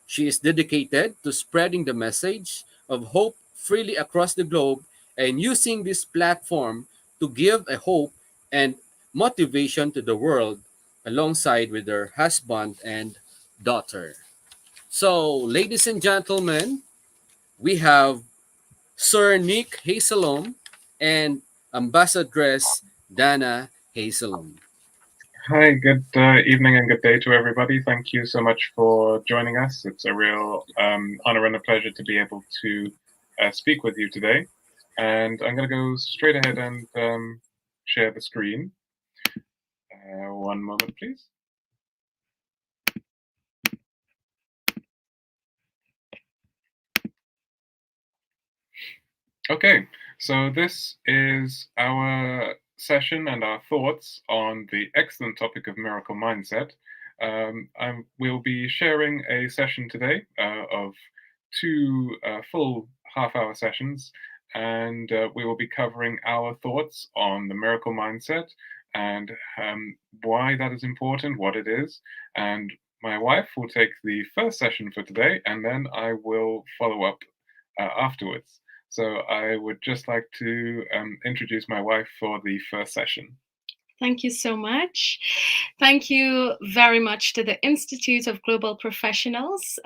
She is dedicated to spreading the message of hope freely across the globe and using this platform to give a hope and motivation to the world alongside with her husband and daughter. So, ladies and gentlemen, we have Sir Nick Hazelom and Ambassadress Dana Hazelom. Hi, good evening and good day to everybody. Thank you so much for joining us. It's a real honor and a pleasure to be able to speak with you today. And I'm going to go straight ahead and share the screen. One moment, please. Okay, so this is our session and our thoughts on the excellent topic of miracle mindset. We'll be sharing a session today of two full half-hour sessions, and we will be covering our thoughts on the miracle mindset and why that is important, what it is, and my wife will take the first session for today, and then I will follow up afterwards. So I would just like to introduce my wife for the first session. Thank you so much. Thank you very much to the Institute of Global Professionals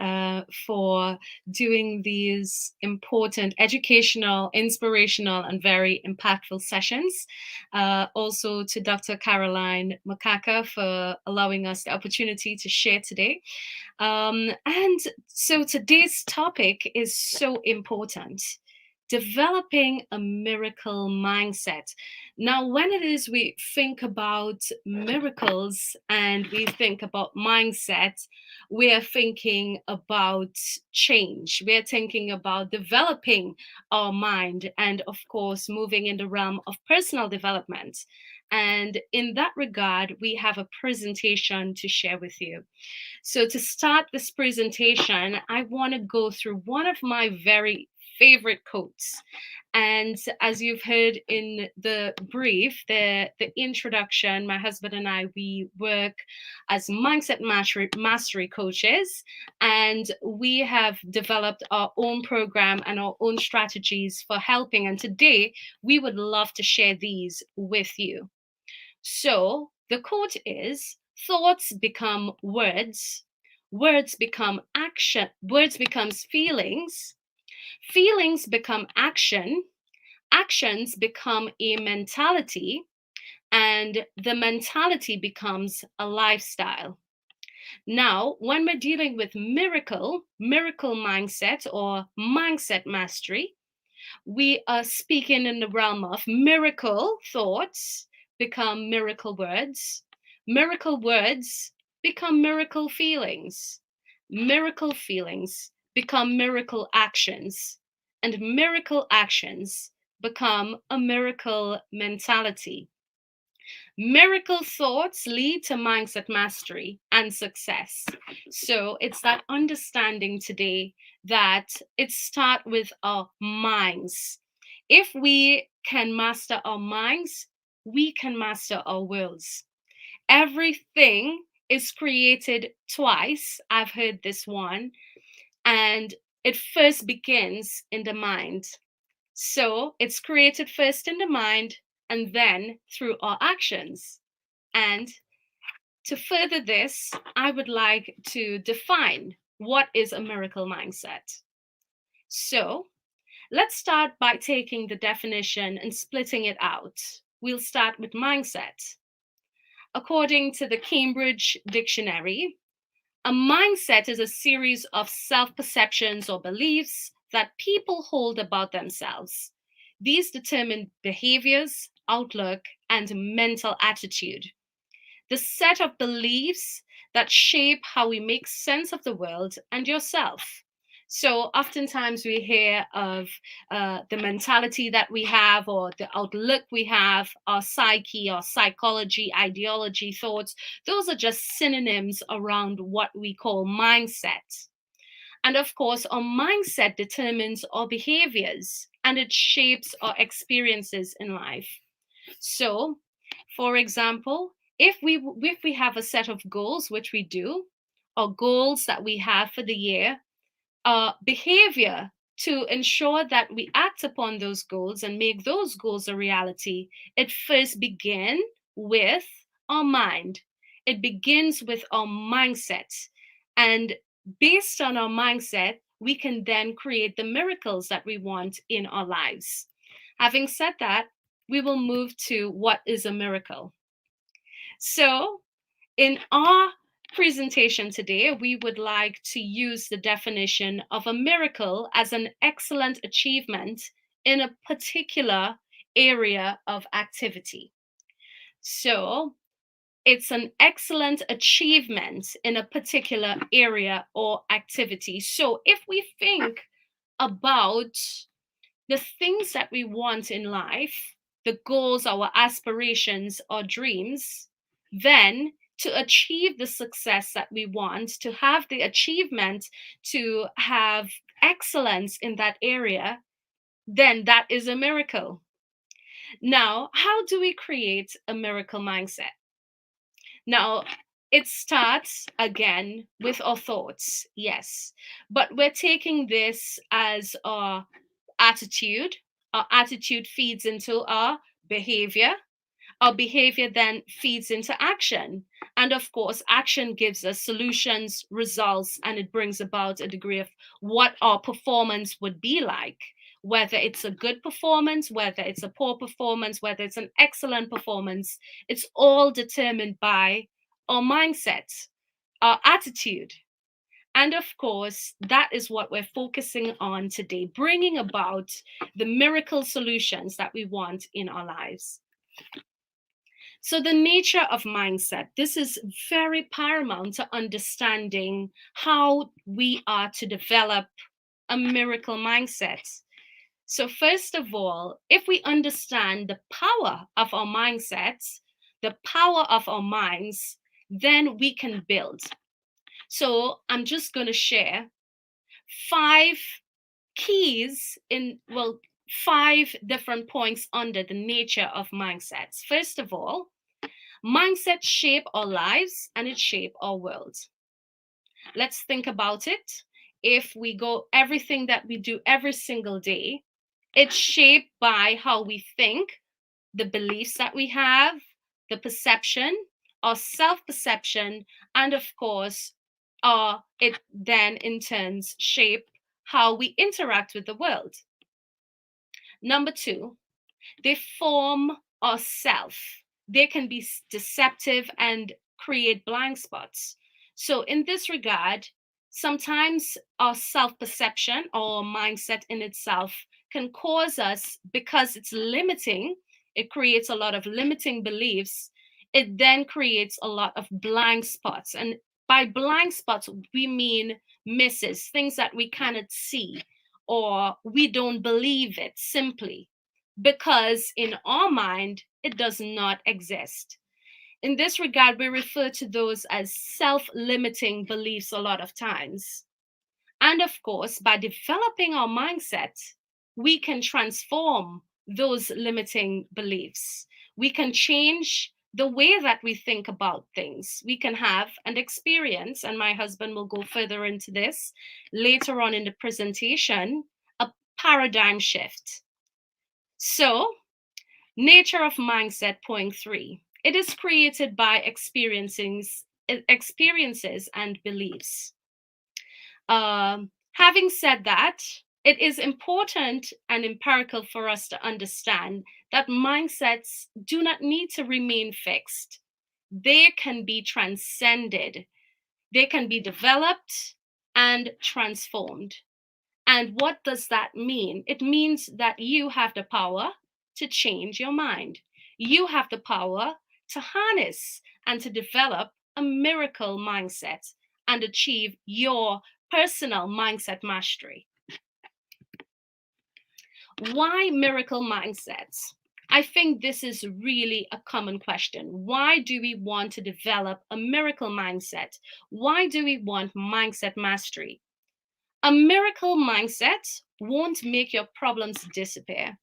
for doing these important educational, inspirational, and very impactful sessions. Also to Dr. Caroline Makaka for allowing us the opportunity to share today. And so today's topic is so important. developing a miracle mindset. Now, when it is we think about miracles and we think about mindset, we're thinking about change. We're thinking about developing our mind and, of course, moving in the realm of personal development. And in that regard, we have a presentation to share with you. So, to start this presentation, I want to go through one of my very favorite quotes. And as you've heard in the brief, the introduction, my husband and I, we work as mindset mastery coaches, and we have developed our own program and our own strategies for helping. And today, we would love to share these with you. So the quote is, thoughts become words, words become action, words becomes feelings, feelings become action, actions become a mentality, and the mentality becomes a lifestyle. Now, when we're dealing with miracle mindset or mindset mastery, we are speaking in the realm of miracle thoughts become miracle words become miracle feelings become miracle actions, and miracle actions become a miracle mentality. Miracle thoughts lead to mindset mastery and success. So it's that understanding today that it starts with our minds. If we can master our minds, we can master our wills. Everything is created twice. I've heard this one. And it first begins in the mind. So it's created first in the mind and then through our actions. And to further this, I would like to define what is a miracle mindset. So let's start by taking the definition and splitting it out. We'll start with mindset. According to the Cambridge Dictionary, a mindset is a series of self-perceptions or beliefs that people hold about themselves. These determine behaviors, outlook, and mental attitude. The set of beliefs that shape how we make sense of the world and yourself. So oftentimes we hear of the mentality that we have or the outlook we have, our psyche, our psychology, ideology, thoughts. Those are just synonyms around what we call mindset. And of course, our mindset determines our behaviors and it shapes our experiences in life. So, for example, if we have a set of goals, which we do, or goals that we have for the year, behavior to ensure that we act upon those goals and make those goals a reality, it first begins with our mind. It begins with our mindset. And based on our mindset, we can then create the miracles that we want in our lives. Having said that, we will move to what is a miracle. So, in our presentation today, we would like to use the definition of a miracle as an excellent achievement in a particular area of activity. So, it's an excellent achievement in a particular area or activity. So, if we think about the things that we want in life, the goals, our aspirations, our dreams, then to achieve the success that we want, to have the achievement, to have excellence in that area, then that is a miracle. Now, how do we create a miracle mindset? Now, it starts again with our thoughts, yes, but we're taking this as our attitude. Our attitude feeds into our behavior. Our behavior then feeds into action. And of course, action gives us solutions, results, and it brings about a degree of what our performance would be like. Whether it's a good performance, whether it's a poor performance, whether it's an excellent performance, it's all determined by our mindset, our attitude. And of course, that is what we're focusing on today, bringing about the miracle solutions that we want in our lives. So, the nature of mindset, this is very paramount to understanding how we are to develop a miracle mindset. So, first of all, if we understand the power of our mindsets, the power of our minds, then we can build. So, I'm just going to share 5 keys well, 5 different points under the nature of mindsets. First of all, mindsets shape our lives and it shape our world. Let's think about it. If we go everything that we do every single day, it's shaped by how we think, the beliefs that we have, the perception, our self-perception, and of course, it then in turns shape how we interact with the world. Number 2, they form our self. They can be deceptive and create blind spots. So, in this regard, sometimes our self perception or mindset in itself can cause us, because it's limiting, it creates a lot of limiting beliefs. It then creates a lot of blind spots. And by blind spots, we mean misses, things that we cannot see, or we don't believe it simply because in our mind, it does not exist. In this regard, we refer to those as self-limiting beliefs a lot of times. And of course, by developing our mindset, we can transform those limiting beliefs. We can change the way that we think about things. We can have an experience, and my husband will go further into this later on in the presentation, a paradigm shift. So, nature of mindset, point 3. It is created by experiences and beliefs. Having said that, it is important and empirical for us to understand that mindsets do not need to remain fixed. They can be transcended. They can be developed and transformed. And what does that mean? It means that you have the power to change your mind. You have the power to harness and to develop a miracle mindset and achieve your personal mindset mastery. Why miracle mindsets? I think this is really a common question. Why do we want to develop a miracle mindset? Why do we want mindset mastery? A miracle mindset won't make your problems disappear,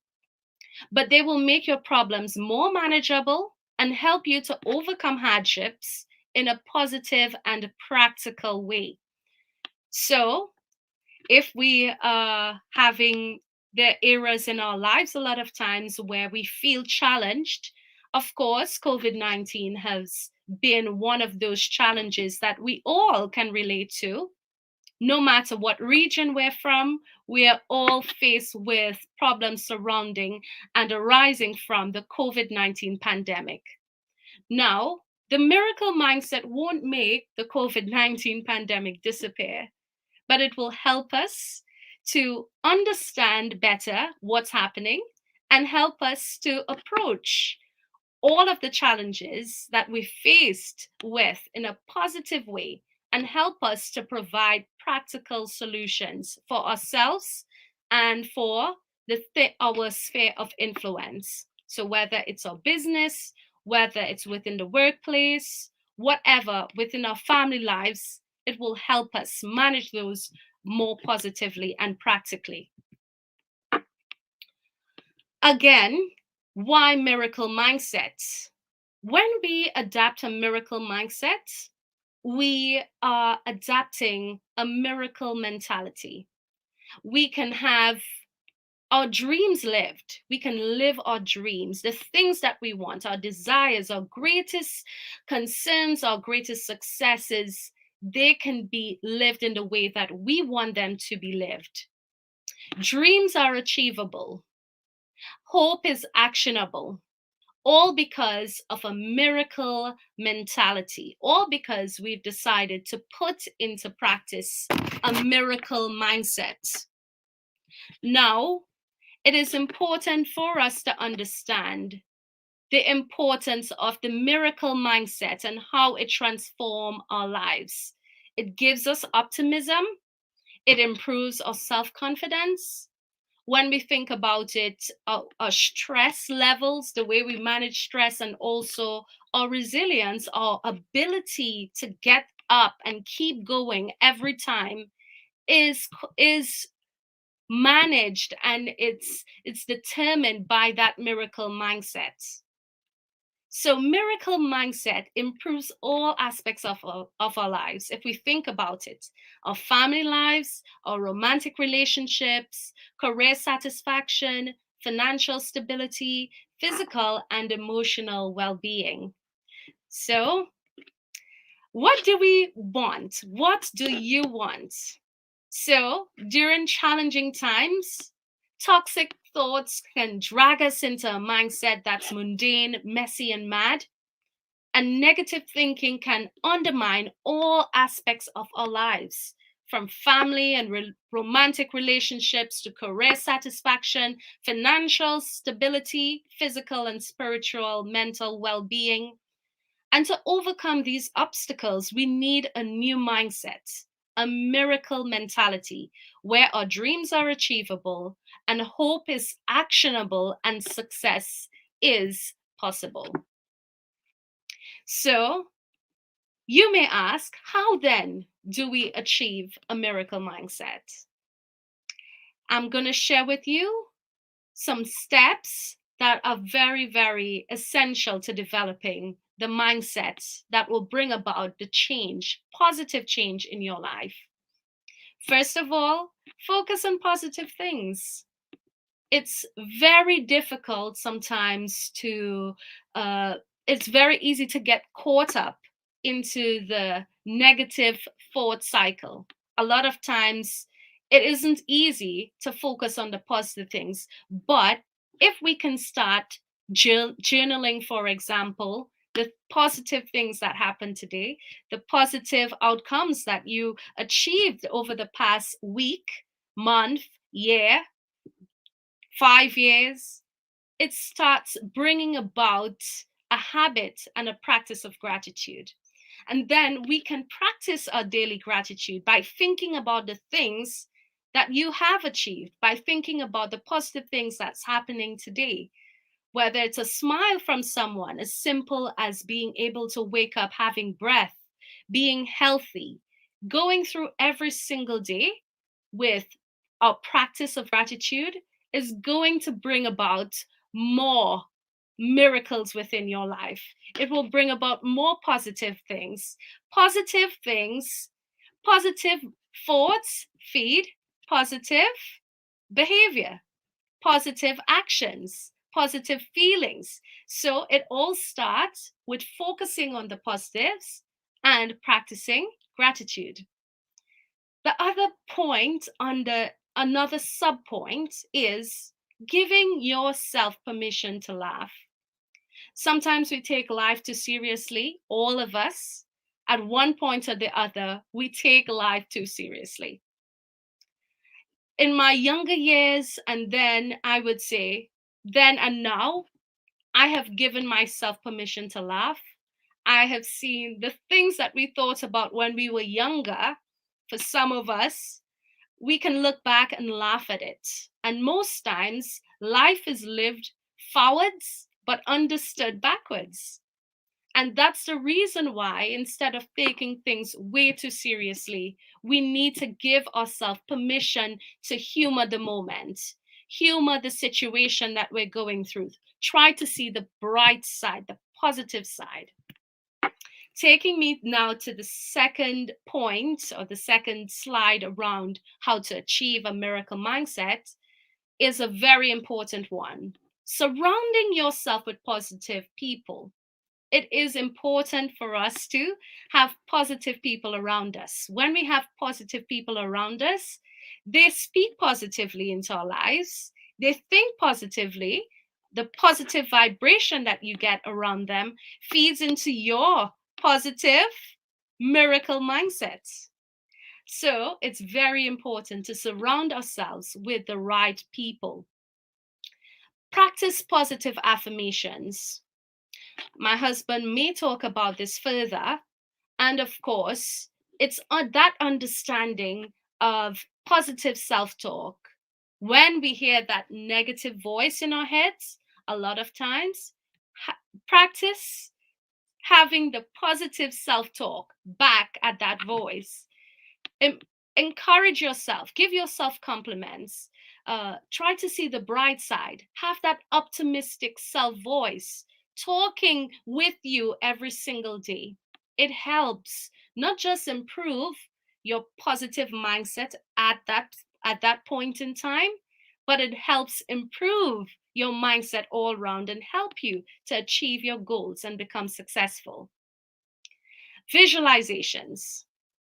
but they will make your problems more manageable and help you to overcome hardships in a positive and practical way. So, if we are having the eras in our lives a lot of times where we feel challenged, of course, COVID-19 has been one of those challenges that we all can relate to. No matter what region we're from, we are all faced with problems surrounding and arising from the COVID-19 pandemic. Now, the miracle mindset won't make the COVID-19 pandemic disappear, but it will help us to understand better what's happening and help us to approach all of the challenges that we faced with in a positive way and help us to provide practical solutions for ourselves and for our sphere of influence. So whether it's our business, whether it's within the workplace, whatever within our family lives, it will help us manage those more positively and practically. Again, why miracle mindsets? When we adapt a miracle mindset, we are adapting a miracle mentality. We can have our dreams lived. We can live our dreams, the things that we want, our desires, our greatest concerns, our greatest successes. They can be lived in the way that we want them to be lived. Dreams are achievable. Hope is actionable. all because of a miracle mentality, all because we've decided to put into practice a miracle mindset. Now, it is important for us to understand the importance of the miracle mindset and how it transforms our lives. It gives us optimism, it improves our self-confidence. When we think about it, our stress levels, the way we manage stress, and also our resilience, our ability to get up and keep going every time is managed, and it's determined by that miracle mindset. So miracle mindset improves all aspects of our lives. If we think about it, our family lives, our romantic relationships, career satisfaction, financial stability, physical and emotional well-being. So what do we want? What do you want? So during challenging times, toxic thoughts can drag us into a mindset that's mundane, messy, and mad. And negative thinking can undermine all aspects of our lives, from family and romantic relationships to career satisfaction, financial stability, physical and spiritual, mental well being. And to overcome these obstacles, we need a new mindset, a miracle mentality where our dreams are achievable and hope is actionable and success is possible. So, you may ask, how then do we achieve a miracle mindset? I'm going to share with you some steps that are very, very essential to developing the mindset that will bring about the change, positive change in your life. First of all, focus on positive things. It's very difficult sometimes it's very easy to get caught up into the negative thought cycle. A lot of times it isn't easy to focus on the positive things, but if we can start journaling, for example, the positive things that happened today, the positive outcomes that you achieved over the past week, month, year, 5 years, it starts bringing about a habit and a practice of gratitude. And then we can practice our daily gratitude by thinking about the things that you have achieved, by thinking about the positive things that's happening today. Whether it's a smile from someone, as simple as being able to wake up having breath, being healthy, going through every single day with our practice of gratitude is going to bring about more miracles within your life. It will bring about more positive things. Positive things, positive thoughts feed positive behavior, positive actions, positive feelings. So it all starts with focusing on the positives and practicing gratitude. The other point under another sub point is giving yourself permission to laugh. Sometimes we take life too seriously, all of us. At one point or the other, we take life too seriously. In my younger years, and then I would say, then and now, I have given myself permission to laugh. I have seen the things that we thought about when we were younger. For some of us, we can look back and laugh at it. And most times, life is lived forwards, but understood backwards. And that's the reason why, instead of taking things way too seriously, we need to give ourselves permission to humor the moment, humor the situation that we're going through. Try to see the bright side, the positive side. Taking me now to the second point, or the second slide around how to achieve a miracle mindset, is a very important one. Surrounding yourself with positive people. It is important for us to have positive people around us. When we have positive people around us, they speak positively into our lives, they think positively, the positive vibration that you get around them feeds into your positive miracle mindset. So it's very important to surround ourselves with the right people. Practice positive affirmations. My husband may talk about this further. And of course, it's that understanding of positive self talk. When we hear that negative voice in our heads, a lot of times, practice having the positive self talk back at that voice. Em- Encourage yourself, give yourself compliments, try to see the bright side, have that optimistic self voice talking with you every single day. It helps not just improve your positive mindset at that point in time, but it helps improve your mindset all around and help you to achieve your goals and become successful. Visualizations.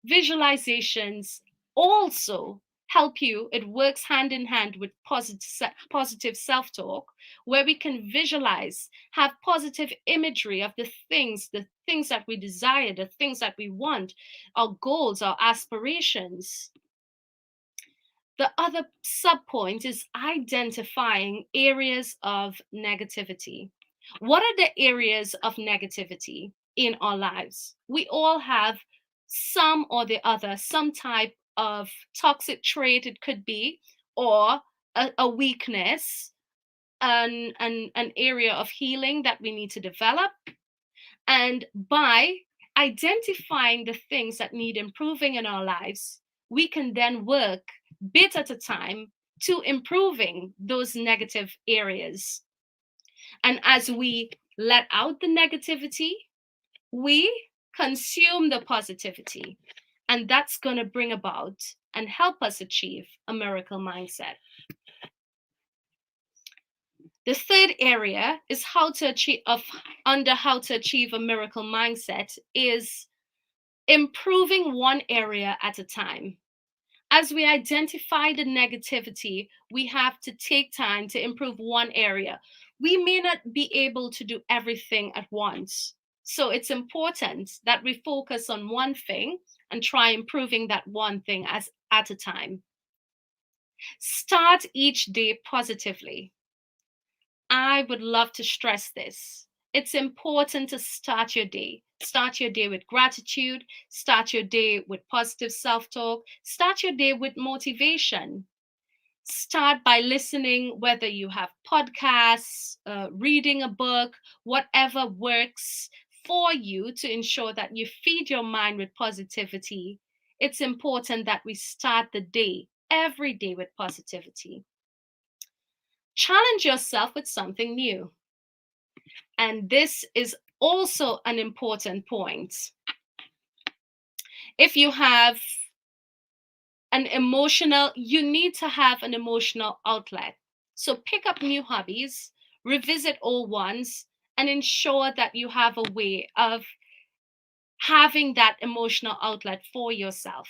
Visualizations also help you. It works hand in hand with positive self talk, where we can visualize, have positive imagery of the things that we desire, the things that we want, our goals, our aspirations. The other sub point is identifying areas of negativity. What are the areas of negativity in our lives? We all have some or the other, some type of toxic trait, it could be, or a weakness, an area of healing that we need to develop. And by identifying the things that need improving in our lives, we can then work bit at a time to improving those negative areas. And as we let out the negativity, we consume the positivity. And that's going to bring about and help us achieve a miracle mindset. The third area is how to achieve a miracle mindset is improving one area at a time. As we identify the negativity, we have to take time to improve one area. We may not be able to do everything at once. So it's important that we focus on one thing and try improving that one thing at a time. Start each day positively. I would love to stress this. It's important to start your day. Start your day with gratitude. Start your day with positive self talk. Start your day with motivation. Start by listening, whether you have podcasts, reading a book, whatever works for you to ensure that you feed your mind with positivity. It's important that we start the day, every day, with positivity. Challenge yourself with something new. And this is also an important point. If you have you need to have an emotional outlet. So pick up new hobbies, revisit old ones, and ensure that you have a way of having that emotional outlet for yourself.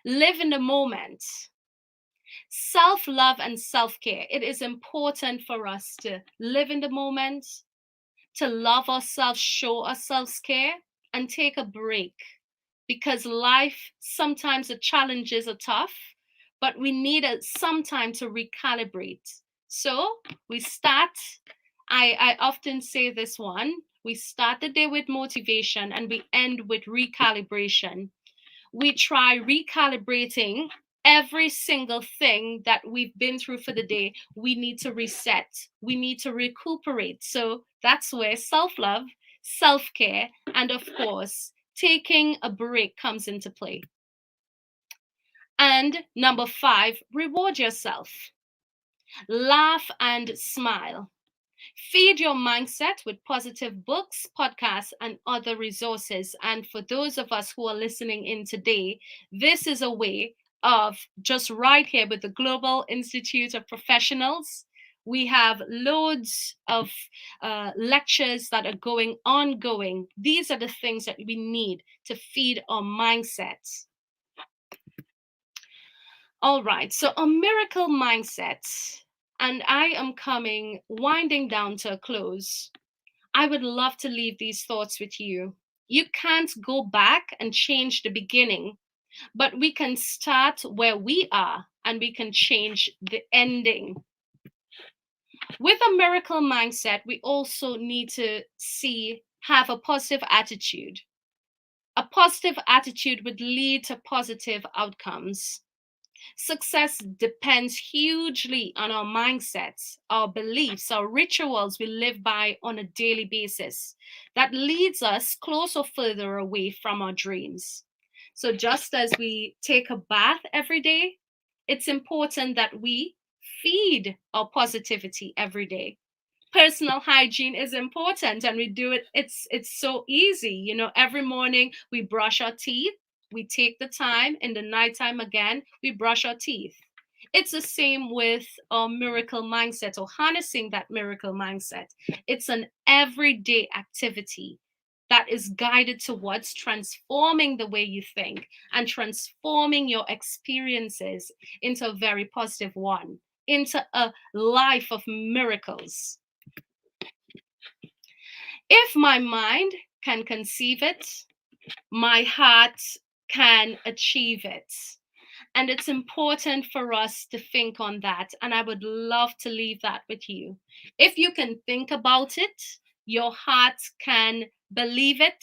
Live in the moment. Self-love and self-care. It is important for us to live in the moment, to love ourselves, show ourselves care, and take a break. Because life, sometimes the challenges are tough, but we need some time to recalibrate. So we start, I often say this one, we start the day with motivation and we end with recalibration. We try recalibrating every single thing that we've been through for the day. We need to reset, we need to recuperate. So that's where self-love, self-care, and of course, taking a break comes into play. And number 5, reward yourself. Laugh and smile. Feed your mindset with positive books, podcasts, and other resources. And for those of us who are listening in today, this is a way of just right here with the Global Institute of Professionals. We have loads of lectures that are ongoing. These are the things that we need to feed our mindset. All right, so a miracle mindset. and I am winding down to a close, I would love to leave these thoughts with you. You can't go back and change the beginning, but we can start where we are and we can change the ending. With a miracle mindset, we also need to have a positive attitude. A positive attitude would lead to positive outcomes. Success depends hugely on our mindsets, our beliefs, our rituals we live by on a daily basis that leads us closer or further away from our dreams. So, just as we take a bath every day, it's important that we feed our positivity every day. Personal hygiene is important, and we do it, it's so easy. Every morning we brush our teeth, we take the time, in the nighttime again we brush our teeth. It's the same with our miracle mindset, or harnessing that miracle mindset. It's an everyday activity that is guided towards transforming the way you think and transforming your experiences into a very positive one, into a life of miracles. If my mind can conceive it, my heart can achieve it. And it's important for us to think on that. And I would love to leave that with you. If you can think about it, your heart can believe it,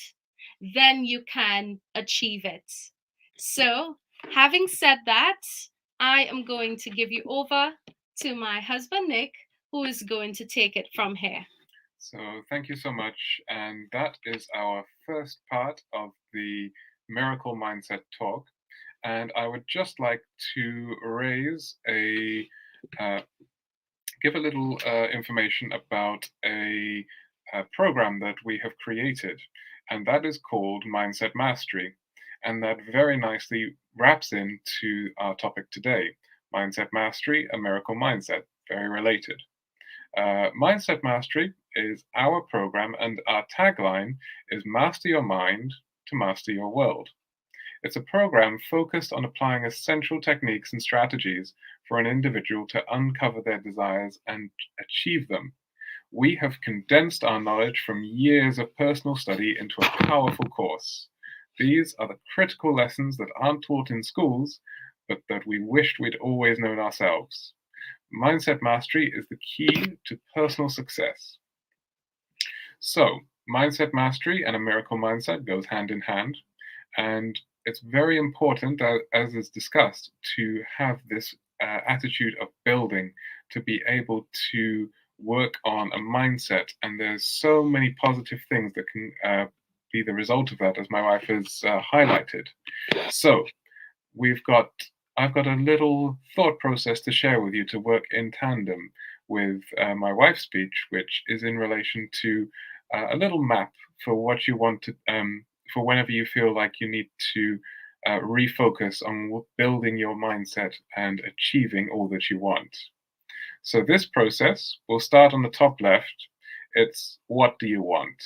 then you can achieve it. So, having said that, I am going to give you over to my husband, Nick, who is going to take it from here. So thank you so much. And that is our first part of the Miracle Mindset Talk. And I would just like to give a little information about a program that we have created, and that is called Mindset Mastery. And that very nicely wraps into our topic today, Mindset Mastery, a Miracle Mindset, very related. Mindset Mastery is our program, and our tagline is Master Your Mind to Master Your World. It's a program focused on applying essential techniques and strategies for an individual to uncover their desires and achieve them. We have condensed our knowledge from years of personal study into a powerful course. These are the critical lessons that aren't taught in schools, but that we wished we'd always known ourselves. Mindset mastery is the key to personal success. So, mindset mastery and a miracle mindset goes hand in hand, and it's very important, as is discussed, to have this attitude of building, to be able to work on a mindset. And there's so many positive things that can be the result of that, as my wife has highlighted. So, I've got a little thought process to share with you to work in tandem with my wife's speech, which is in relation to a little map for what you want to, for whenever you feel like you need to refocus on building your mindset and achieving all that you want. So this process will start on the top left. It's what do you want?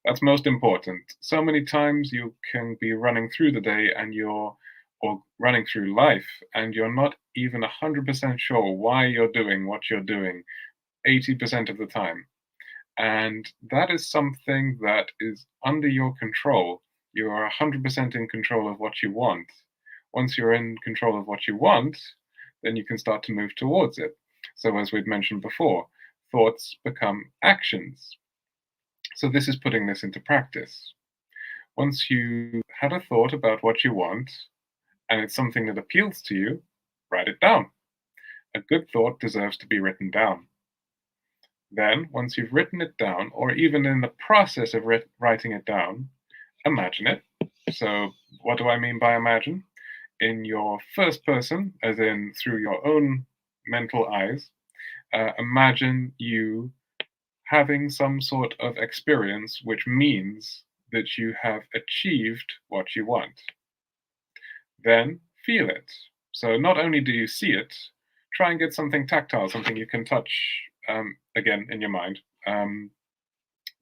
That's most important. So many times you can be running through the day or running through life, and you're not even 100% sure why you're doing what you're doing 80% of the time. And that is something that is under your control. You are 100% in control of what you want. Once you're in control of what you want, then you can start to move towards it. So as we've mentioned before, thoughts become actions. So this is putting this into practice. Once you had a thought about what you want, and it's something that appeals to you, write it down. A good thought deserves to be written down. Then, once you've written it down, or even in the process of writing it down, imagine it. So, what do I mean by imagine? In your first person, as in through your own mental eyes, imagine you having some sort of experience which means that you have achieved what you want. Then feel it. So not only do you see it, try and get something tactile, something you can touch, again, in your mind,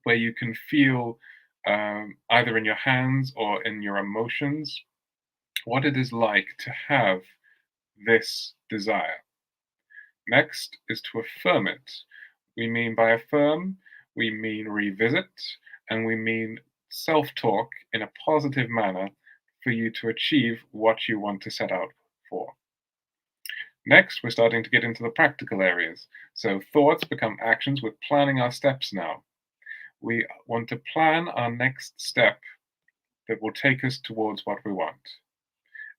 where you can feel either in your hands or in your emotions what it is like to have this desire. Next is to affirm it. We mean by affirm, we mean revisit, and we mean self-talk in a positive manner for you to achieve what you want to set out for. Next, we're starting to get into the practical areas. So thoughts become actions. We're planning our steps now. We want to plan our next step that will take us towards what we want.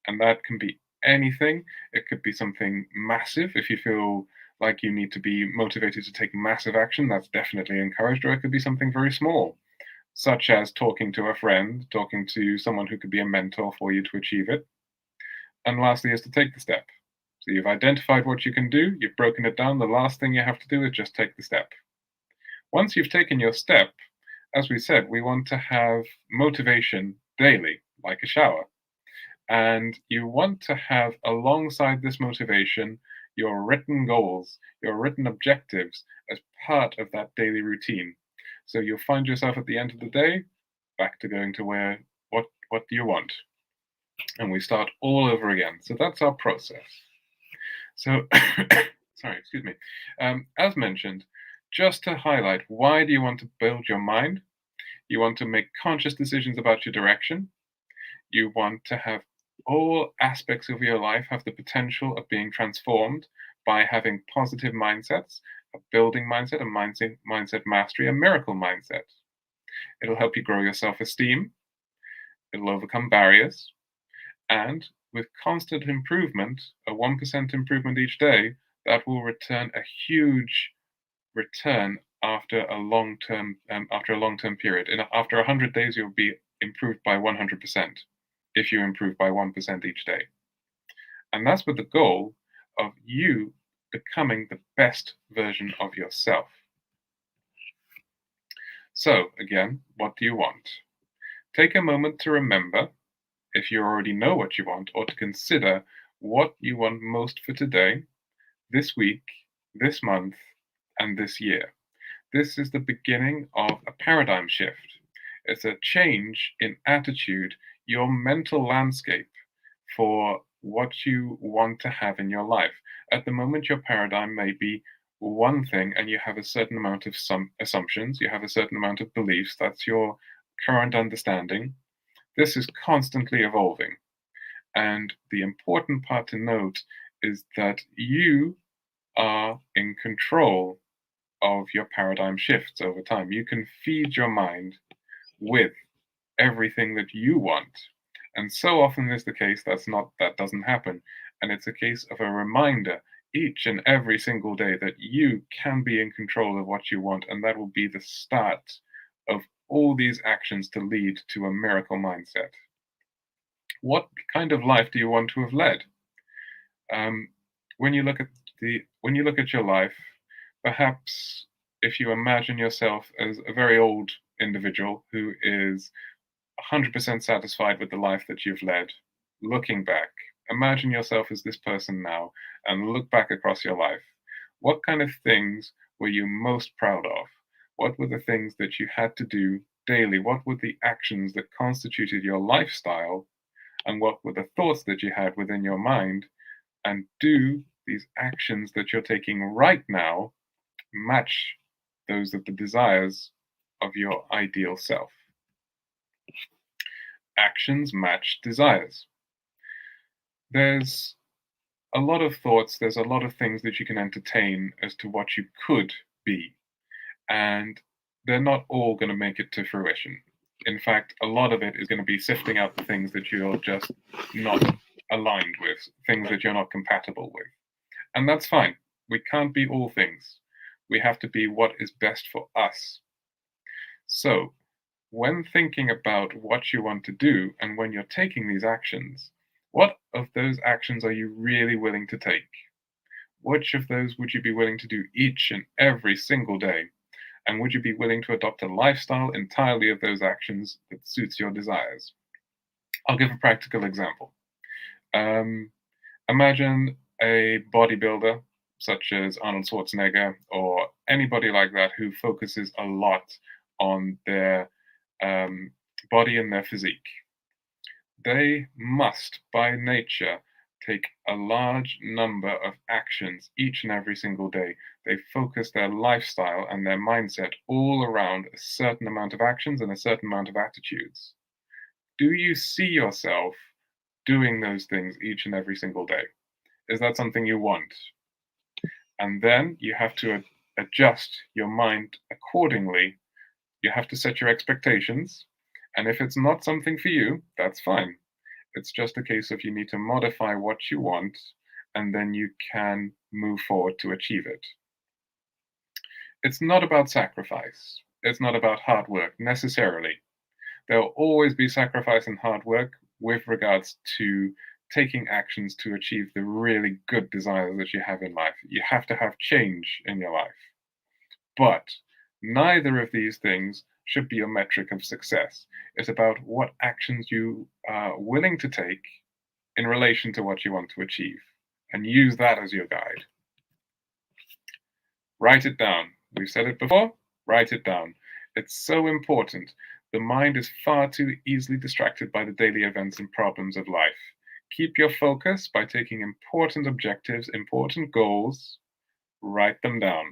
And that can be anything. It could be something massive. If you feel like you need to be motivated to take massive action, that's definitely encouraged. Or it could be something very small, such as talking to a friend, talking to someone who could be a mentor for you to achieve it. And lastly is to take the step. So you've identified what you can do, you've broken it down. The last thing you have to do is just take the step. Once you've taken your step, as we said, we want to have motivation daily, like a shower. And you want to have, alongside this motivation, your written goals, your written objectives as part of that daily routine. So you'll find yourself at the end of the day back to going to what do you want? And we start all over again. So that's our process. So, sorry, excuse me. As mentioned, just to highlight, why do you want to build your mind? You want to make conscious decisions about your direction. You want to have all aspects of your life have the potential of being transformed by having positive mindsets, a building mindset, a mindset mastery, a miracle mindset. It'll help you grow your self-esteem. It'll overcome barriers. And with constant improvement, a 1% improvement each day, that will return a huge return after a long-term period. After 100 days, you'll be improved by 100% if you improve by 1% each day. And that's with the goal of you becoming the best version of yourself. So again, what do you want? Take a moment to remember, if you already know what you want, or to consider what you want most for today, this week, this month, and this year. This is the beginning of a paradigm shift. It's a change in attitude, your mental landscape for what you want to have in your life. At the moment, your paradigm may be one thing, and you have a certain amount of some assumptions, you have a certain amount of beliefs, that's your current understanding. This is constantly evolving. And the important part to note is that you are in control of your paradigm shifts over time. You can feed your mind with everything that you want. And so often is the case that doesn't happen. And it's a case of a reminder each and every single day that you can be in control of what you want. And that will be the start of all these actions to lead to a miracle mindset. What kind of life do you want to have led? When you look at your life, perhaps if you imagine yourself as a very old individual who is 100% satisfied with the life that you've led, looking back, imagine yourself as this person now and look back across your life. What kind of things were you most proud of? What were the things that you had to do daily? What were the actions that constituted your lifestyle? And what were the thoughts that you had within your mind? And do these actions that you're taking right now match those of the desires of your ideal self? Actions match desires. There's a lot of thoughts, there's a lot of things that you can entertain as to what you could be, and they're not all going to make it to fruition. In fact, a lot of it is going to be sifting out the things that you're just not aligned with, things that you're not compatible with. And that's fine. We can't be all things. We have to be what is best for us. So, when thinking about what you want to do and when you're taking these actions, what of those actions are you really willing to take? Which of those would you be willing to do each and every single day? And would you be willing to adopt a lifestyle entirely of those actions that suits your desires? I'll give a practical example. Imagine a bodybuilder such as Arnold Schwarzenegger or anybody like that who focuses a lot on their body and their physique. They must, by nature, take a large number of actions each and every single day. They focus their lifestyle and their mindset all around a certain amount of actions and a certain amount of attitudes. Do you see yourself doing those things each and every single day? Is that something you want? And then you have to adjust your mind accordingly. You have to set your expectations. And if it's not something for you, that's fine. It's just a case of you need to modify what you want, and then you can move forward to achieve it. It's not about sacrifice. It's not about hard work necessarily. There will always be sacrifice and hard work with regards to taking actions to achieve the really good desires that you have in life. You have to have change in your life. But neither of these things should be your metric of success. It's about what actions you are willing to take in relation to what you want to achieve, and use that as your guide. Write it down. We've said it before, write it down. It's so important. The mind is far too easily distracted by the daily events and problems of life. Keep your focus by taking important objectives, important goals, write them down.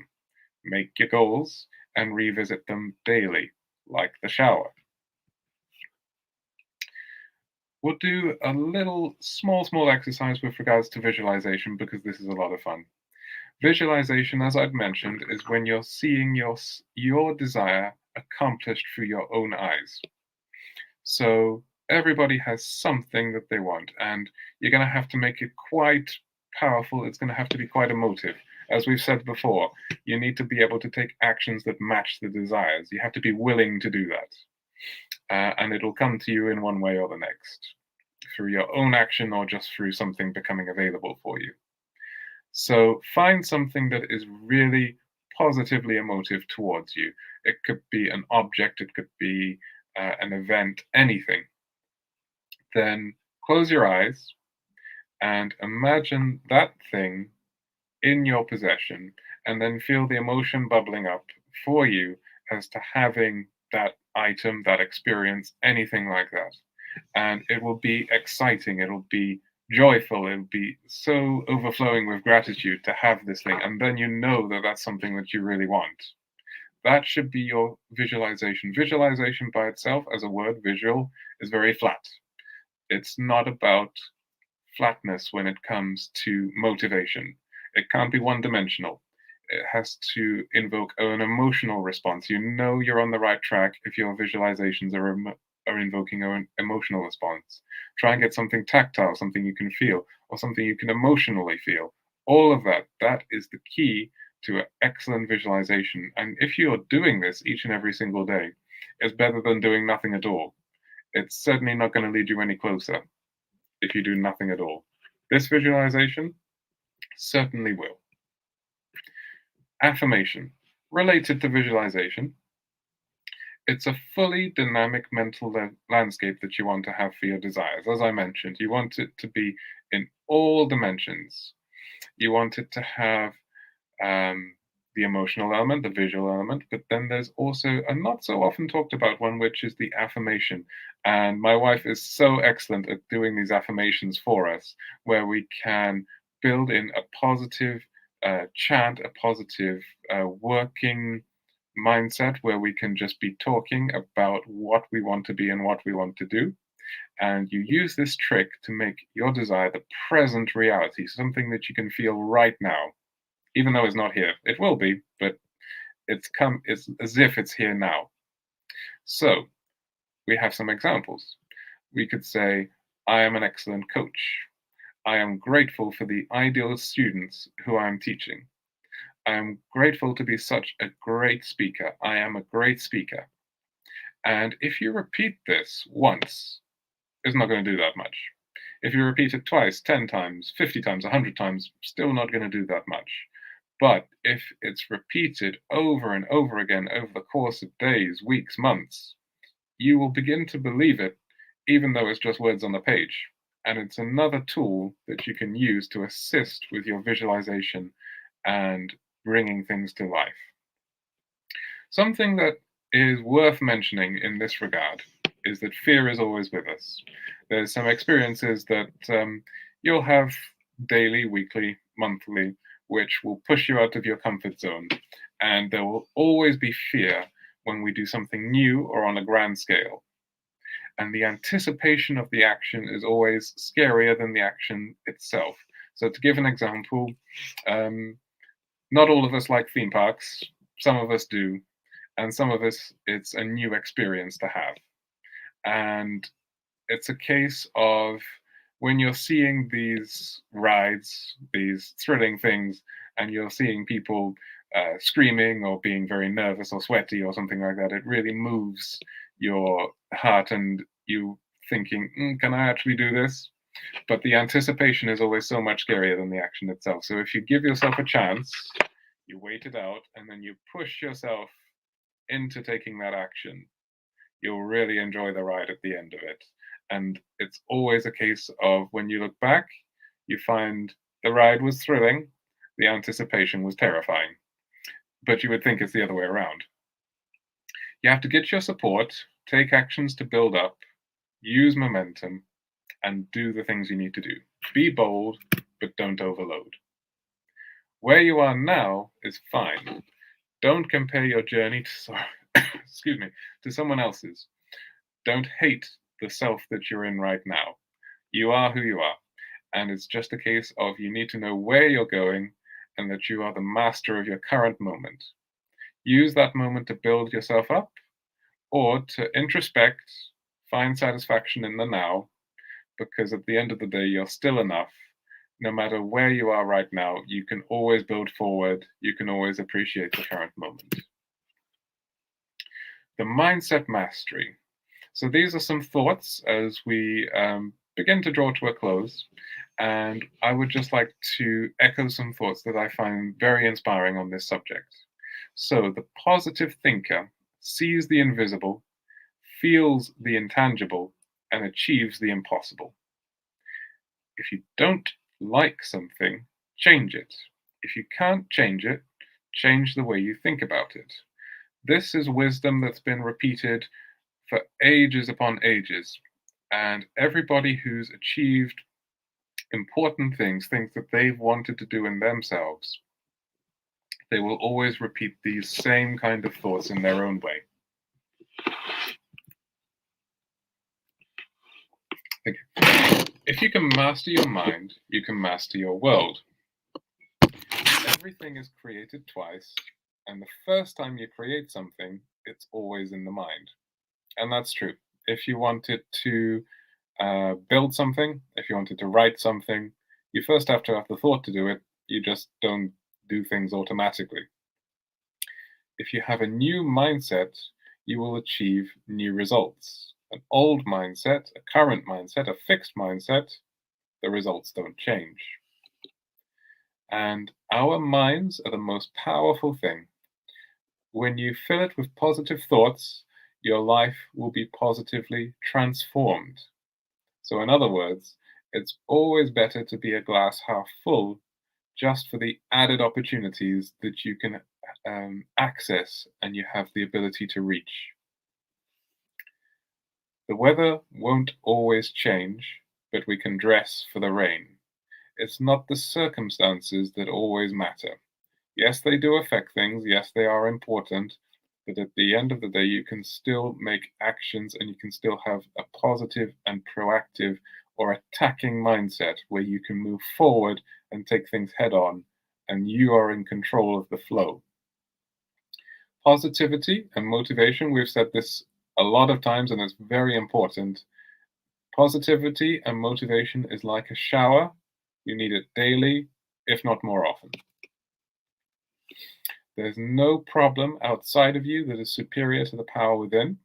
Make your goals and revisit them daily, like the shower. We'll do a little small exercise with regards to visualization, because this is a lot of fun. Visualization, as I've mentioned, is when you're seeing your desire accomplished through your own eyes. So everybody has something that they want, and you're going to have to make it quite powerful. It's going to have to be quite emotive. As we've said before, you need to be able to take actions that match the desires. You have to be willing to do that. And it'll come to you in one way or the next, through your own action or just through something becoming available for you. So find something that is really positively emotive towards you. It could be an object, it could be an event, anything. Then close your eyes and imagine that thing in your possession, and then feel the emotion bubbling up for you as to having that item, that experience, anything like that. And it will be exciting, it'll be joyful, it'll be so overflowing with gratitude to have this thing, and then you know that that's something that you really want. That should be your visualization. Visualization by itself, as a word, visual, is very flat. It's not about flatness when it comes to motivation. It can't be one-dimensional. It has to invoke an emotional response. You know you're on the right track if your visualizations are invoking an emotional response. Try and get something tactile, something you can feel, or something you can emotionally feel. All of that is the key to an excellent visualization. And if you're doing this each and every single day, it's better than doing nothing at all. It's certainly not going to lead you any closer if you do nothing at all. This visualization certainly will. Affirmation. Related to visualization, it's a fully dynamic mental landscape that you want to have for your desires. As I mentioned, you want it to be in all dimensions. You want it to have the emotional element, the visual element, but then there's also a not so often talked about one, which is the affirmation. And my wife is so excellent at doing these affirmations for us, where we can build in a positive chant, a positive working mindset, where we can just be talking about what we want to be and what we want to do. And you use this trick to make your desire the present reality, something that you can feel right now. Even though it's not here, it will be, but it's as if it's here now. So we have some examples. We could say, I am an excellent coach. I am grateful for the ideal students who I am teaching. I am grateful to be such a great speaker. I am a great speaker. And if you repeat this once, it's not going to do that much. If you repeat it twice, 10 times, 50 times, 100 times, still not going to do that much. But if it's repeated over and over again over the course of days, weeks, months, you will begin to believe it, even though it's just words on the page. And it's another tool that you can use to assist with your visualization and bringing things to life. Something that is worth mentioning in this regard is that fear is always with us. There's some experiences that you'll have daily, weekly, monthly, which will push you out of your comfort zone. And there will always be fear when we do something new or on a grand scale. And the anticipation of the action is always scarier than the action itself. So to give an example, not all of us like theme parks. Some of us do. And some of us, it's a new experience to have. And it's a case of when you're seeing these rides, these thrilling things, and you're seeing people screaming or being very nervous or sweaty or something like that, it really moves your heart and you thinking, can I actually do this? But the anticipation is always so much scarier than the action itself. So if you give yourself a chance, you wait it out, and then you push yourself into taking that action, you'll really enjoy the ride at the end of it. And it's always a case of when you look back, you find the ride was thrilling, the anticipation was terrifying. But you would think it's the other way around. You have to get your support, take actions to build up, use momentum, and do the things you need to do. Be bold, but don't overload. Where you are now is fine. Don't compare your journey to someone else's. Don't hate the self that you're in right now. You are who you are. And it's just a case of you need to know where you're going and that you are the master of your current moment. Use that moment to build yourself up or to introspect, find satisfaction in the now, because at the end of the day, you're still enough. No matter where you are right now, you can always build forward. You can always appreciate the current moment. The mindset mastery. So these are some thoughts as we begin to draw to a close. And I would just like to echo some thoughts that I find very inspiring on this subject. So the positive thinker sees the invisible, feels the intangible, and achieves the impossible. If you don't like something, change it. If you can't change it, change the way you think about it. This is wisdom that's been repeated for ages upon ages. And everybody who's achieved important things that they've wanted to do in themselves, they will always repeat these same kind of thoughts in their own way. If you can master your mind, you can master your world. Everything is created twice, and the first time you create something, it's always in the mind. And that's true. If you wanted to build something, if you wanted to write something, you first have to have the thought to do it. You just don't do things automatically. If you have a new mindset, you will achieve new results. An old mindset, a current mindset, a fixed mindset, the results don't change. And our minds are the most powerful thing. When you fill it with positive thoughts, your life will be positively transformed. So in other words, it's always better to be a glass half full just for the added opportunities that you can access and you have the ability to reach. The weather won't always change, but we can dress for the rain. It's not the circumstances that always matter. Yes, they do affect things. Yes, they are important. But at the end of the day, you can still make actions and you can still have a positive and proactive or attacking mindset where you can move forward and take things head on and you are in control of the flow. Positivity and motivation, we've said this a lot of times and it's very important. Positivity and motivation is like a shower. You need it daily, if not more often. There's no problem outside of you that is superior to the power within.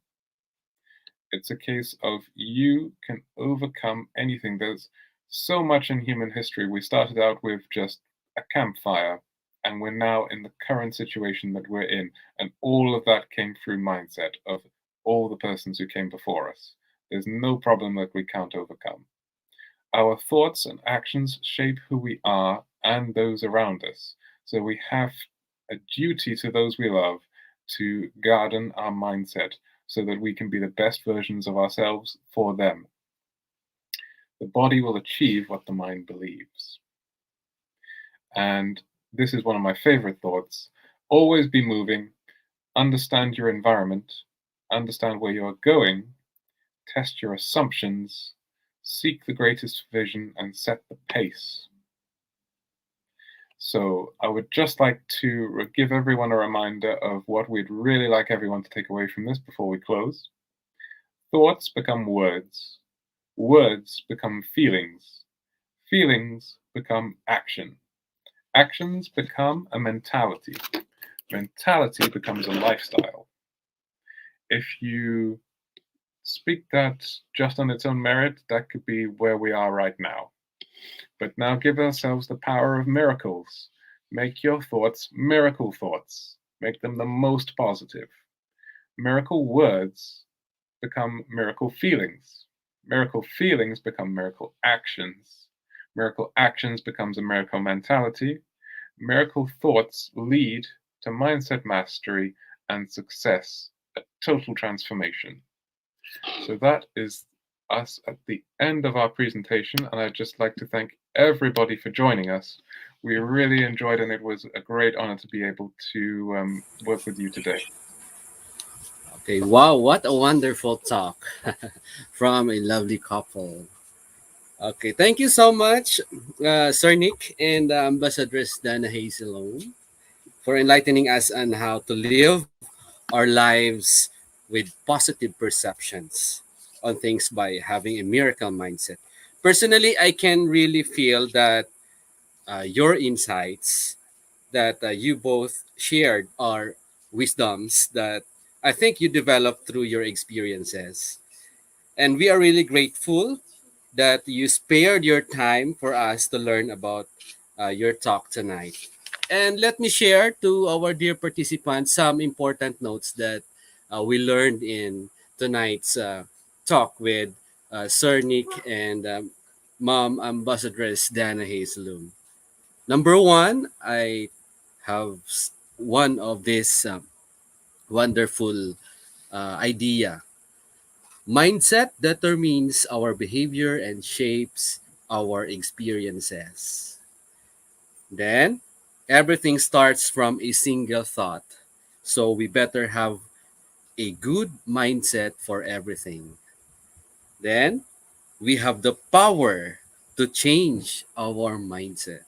It's a case of you can overcome anything. There's so much in human history. We started out with just a campfire, and we're now in the current situation that we're in. And all of that came through mindset of all the persons who came before us. There's no problem that we can't overcome. Our thoughts and actions shape who we are and those around us. So we have a duty to those we love to garden our mindset so that we can be the best versions of ourselves for them. The body will achieve what the mind believes. And this is one of my favorite thoughts. Always be moving, understand your environment, understand where you are going, test your assumptions, seek the greatest vision, and set the pace. So I would just like to give everyone a reminder of what we'd really like everyone to take away from this before we close. Thoughts become words. Words become feelings. Feelings become action. Actions become a mentality. Mentality becomes a lifestyle. If you speak that just on its own merit, that could be where we are right now. But now give ourselves the power of miracles. Make your thoughts miracle thoughts. Make them the most positive. Miracle words become miracle feelings. Miracle feelings become miracle actions. Miracle actions becomes a miracle mentality. Miracle thoughts lead to mindset mastery and success, a total transformation. So that is us at the end of our presentation, and I'd just like to thank everybody for joining us. We really enjoyed, and it was a great honor to be able to work with you today. Okay, wow, what a wonderful talk from a lovely couple. Okay, thank you so much, Sir Nick and Ambassadress Dana Hazelone, for enlightening us on how to live our lives with positive perceptions on things by having a miracle mindset. Personally, I can really feel that your insights that you both shared are wisdoms that I think you developed through your experiences. And we are really grateful that you spared your time for us to learn about your talk tonight. And let me share to our dear participants some important notes that we learned in tonight's talk with Sir Nick and Mom Ambassadress Dana Hazelum. Number one, I have one of this wonderful idea. Mindset determines our behavior and shapes our experiences. Then, everything starts from a single thought. So, we better have a good mindset for everything. Then, we have the power to change our mindset.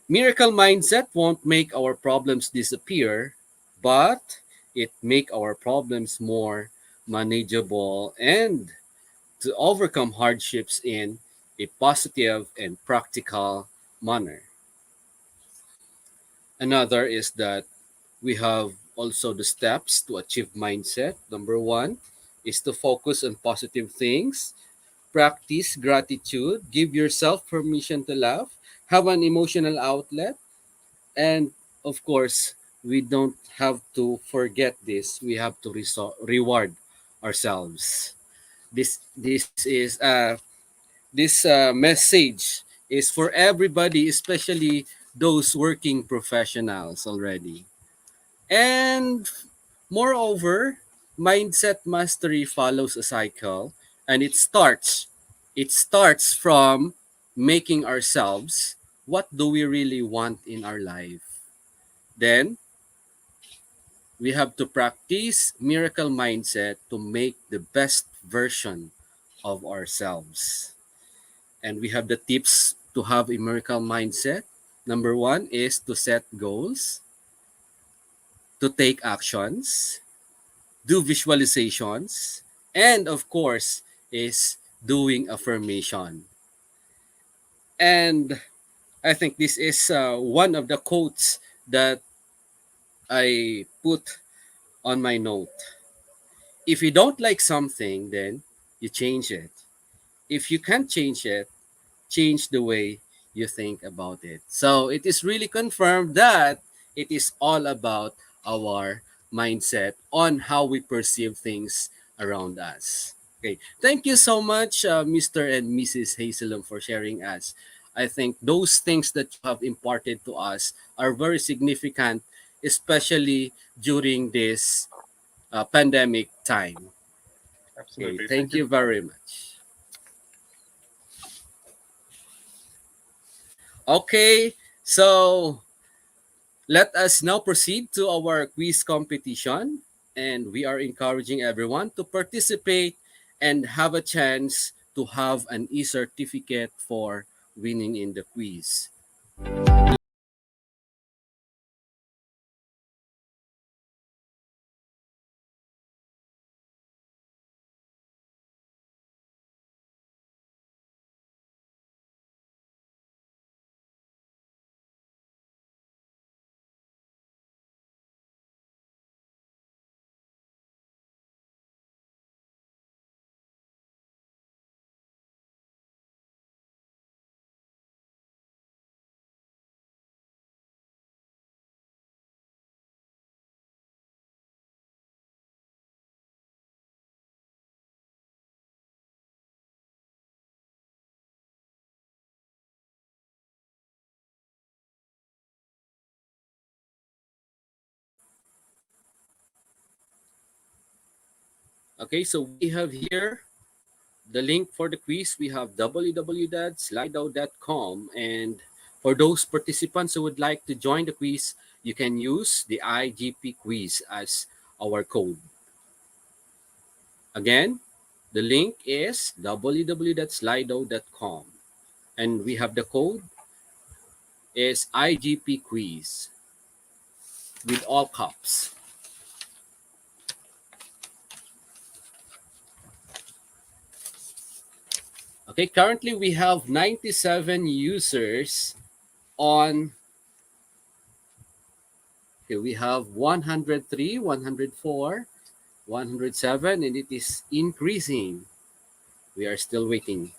Miracle mindset won't make our problems disappear, but it make our problems more manageable and to overcome hardships in a positive and practical manner. Another is that we have also the steps to achieve mindset. Number one is to focus on positive things, practice gratitude, give yourself permission to laugh, have an emotional outlet, and of course, we don't have to forget this. We have to reward ourselves. This message is for everybody, especially those working professionals already. And moreover, mindset mastery follows a cycle, and it starts from making ourselves what do we really want in our life. Then we have to practice miracle mindset to make the best version of ourselves. And we have the tips to have a miracle mindset. Number one is to set goals, to take actions, do visualizations, and of course, is doing affirmation. And I think this is one of the quotes that I put on my note. If you don't like something, then you change it. If you can't change it, change the way you think about it. So it is really confirmed that it is all about our mindset on how we perceive things around us. Okay, thank you so much, Mr. and Mrs. Hazelum, for sharing us. I think those things that you have imparted to us are very significant, especially during this pandemic time. Okay, Absolutely. Thank thank you. you very much. Okay, so let us now proceed to our quiz competition. And we are encouraging everyone to participate and have a chance to have an e certificate for winning in the quiz. Okay, so we have here the link for the quiz. We have www.slido.com. And for those participants who would like to join the quiz, you can use the IGP quiz as our code. Again, the link is www.slido.com. And we have the code is IGP quiz with all caps. Okay, currently we have 97 users on. Okay, we have 103, 104, 107, and it is increasing. We are still waiting.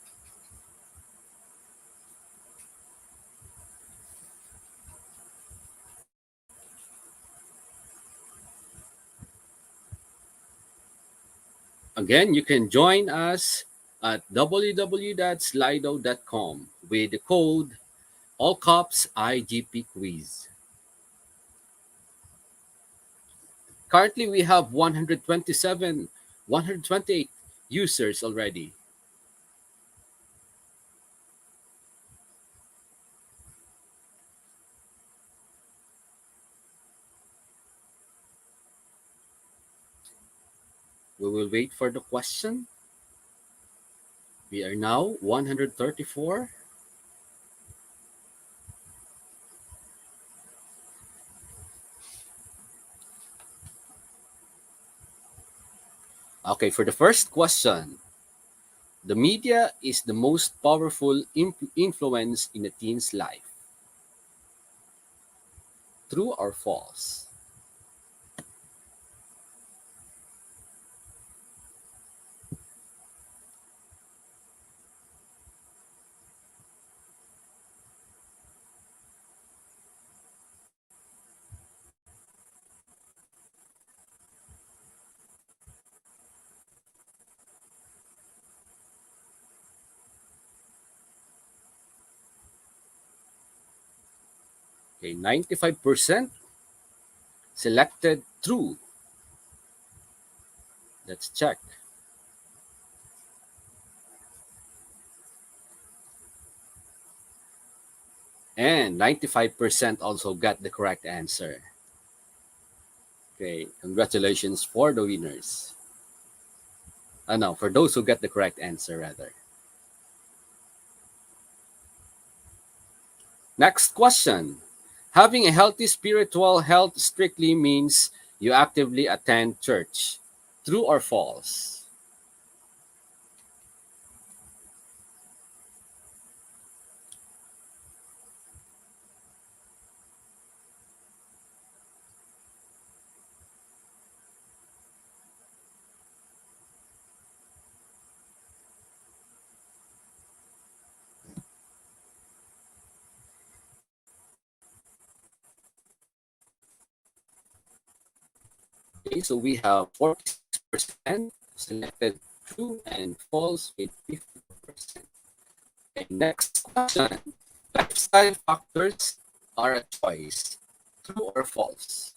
Again, you can join us at www.slido.com with the code all caps IGP quiz. Currently, we have 127, 128 users already. We will wait for the question. We are now 134. Okay, for the first question, the media is the most powerful influence in a teen's life. True or false? Okay, 95% selected true. Let's check. And 95% also got the correct answer. Okay, congratulations for the winners. No, for those who get the correct answer, rather. Next question. Having a healthy spiritual health strictly means you actively attend church. True or false? Okay, so we have 46% selected true and false with 54%. Okay, next question. Lifestyle factors are a choice. True or false?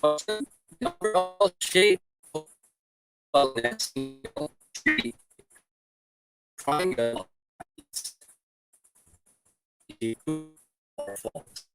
question, the overall shape of oval nesting tree, triangle, is it true or false?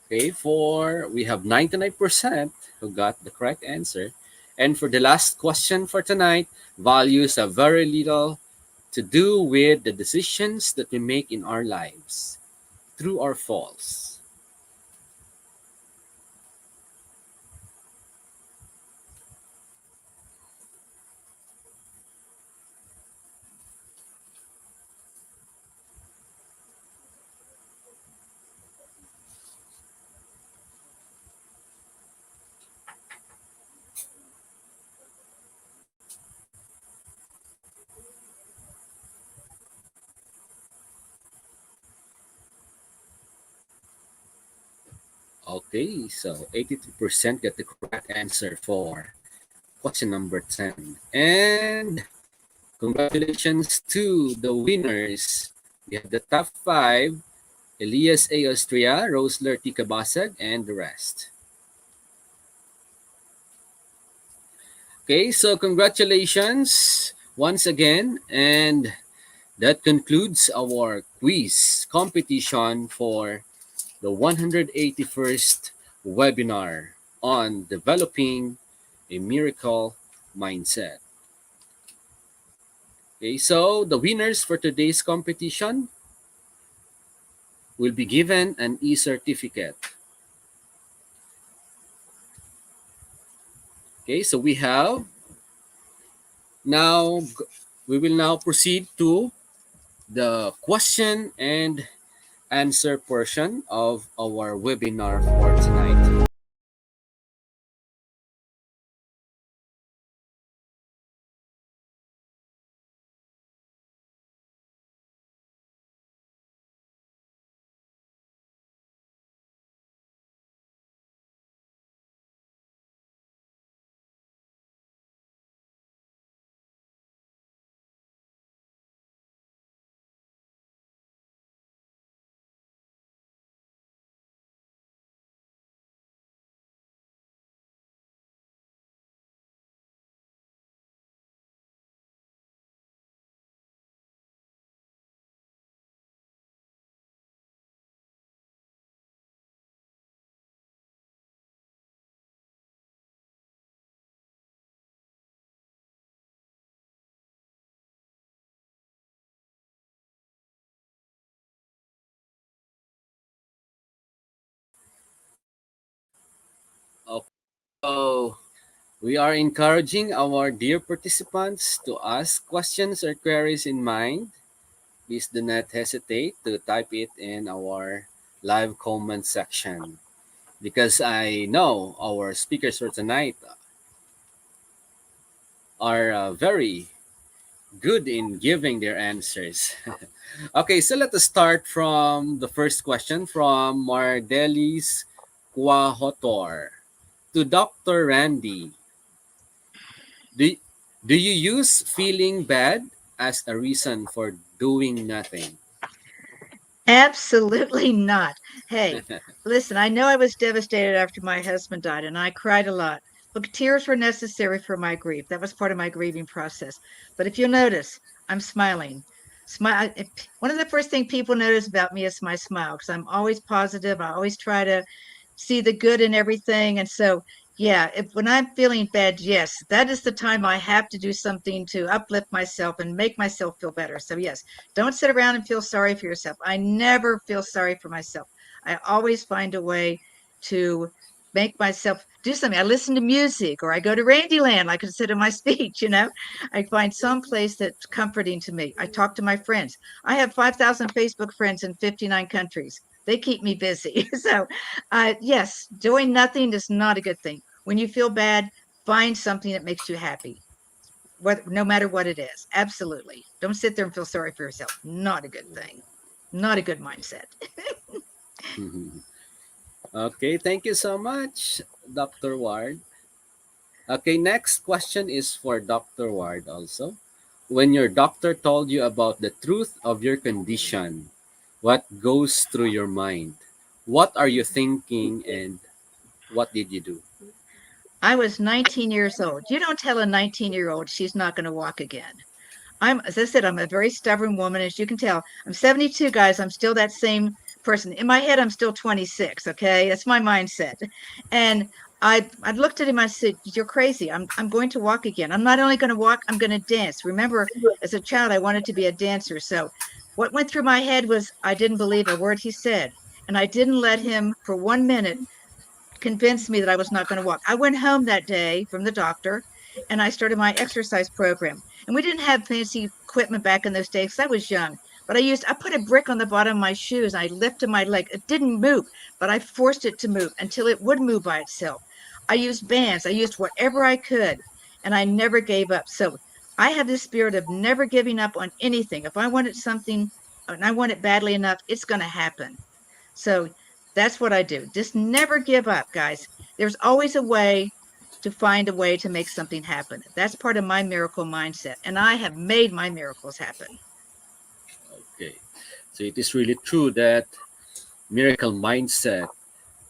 Okay, for we have 99% who got the correct answer. And for the last question for tonight, values have very little to do with the decisions that we make in our lives. True or false? Okay, so 83% get the correct answer for question number 10. And congratulations to the winners. We have the top five: Elias A. Austria, Rosler T. Kabasag, and the rest. Okay, so congratulations once again. And that concludes our quiz competition for the 181st webinar on developing a miracle mindset. Okay, so the winners for today's competition will be given an e-certificate. Okay, so now we will now proceed to the question and answer portion of our webinar for tonight. Okay, so we are encouraging our dear participants to ask questions or queries in mind. Please do not hesitate to type it in our live comment section because I know our speakers for tonight are very good in giving their answers. Okay, so let us start from the first question from Mardelis Quahotor to Dr. Randy. Do, do you use feeling bad as a reason for doing nothing? Absolutely not. Hey, listen, I know I was devastated after my husband died and I cried a lot. Look, tears were necessary for my grief. That was part of my grieving process. But if you'll notice, I'm smiling. Smile. One of the first things people notice about me is my smile because I'm always positive. I always try to see the good in everything. And so, yeah, if when I'm feeling bad, yes, that is the time I have to do something to uplift myself and make myself feel better. So, yes, don't sit around and feel sorry for yourself. I never feel sorry for myself. I always find a way to make myself do something. I listen to music or I go to Randyland, like I said in my speech, I find some place that's comforting to me. I talk to my friends. I have 5,000 Facebook friends in 59 countries. They keep me busy. So, yes, doing nothing is not a good thing. When you feel bad, find something that makes you happy, no matter what it is. Absolutely. Don't sit there and feel sorry for yourself. Not a good thing. Not a good mindset. Okay, thank you so much, Dr. Ward. Okay, next question is for Dr. Ward also. When your doctor told you about the truth of your condition, what goes through your mind? What are you thinking and what did you do? I was 19 years old. You don't tell a 19-year-old she's not going to walk again. As I said, I'm a very stubborn woman. As you can tell, I'm 72, guys. I'm still that same person. In my head, I'm still 26. Okay. That's my mindset. And I looked at him. I said, "You're crazy. I'm going to walk again. I'm not only going to walk, I'm going to dance." Remember, as a child, I wanted to be a dancer. So what went through my head was I didn't believe a word he said. And I didn't let him for 1 minute convinced me that I was not going to walk. I went home that day from the doctor and I started my exercise program. And we didn't have fancy equipment back in those days because I was young. But I put a brick on the bottom of my shoes and I lifted my leg. It didn't move, but I forced it to move until it would move by itself. I used bands, I used whatever I could, and I never gave up. So I have this spirit of never giving up on anything. If I wanted something and I want it badly enough, it's going to happen. So that's what I do. Just never give up, guys. There's always a way to find a way to make something happen. That's part of my miracle mindset. And I have made my miracles happen. Okay. So it is really true that miracle mindset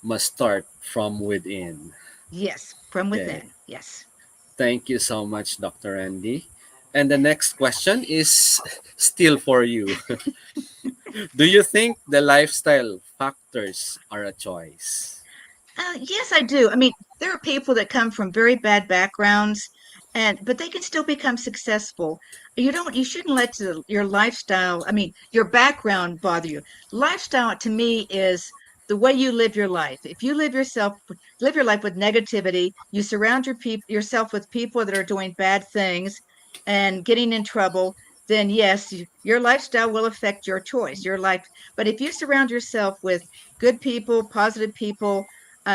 must start from within. Yes, from Okay. within. Yes. Thank you so much, Dr. Andy. And the next question is still for you. Do you think the lifestyle factors are a choice? Yes, I do. I mean, there are people that come from very bad backgrounds, and but they can still become successful. You shouldn't let your lifestyle, I mean, your background bother you. Lifestyle to me is the way you live your life. If you live your life with negativity, you surround yourself with people that are doing bad things and getting in trouble, then yes, your lifestyle will affect your choice, your life. But if you surround yourself with good people, positive people,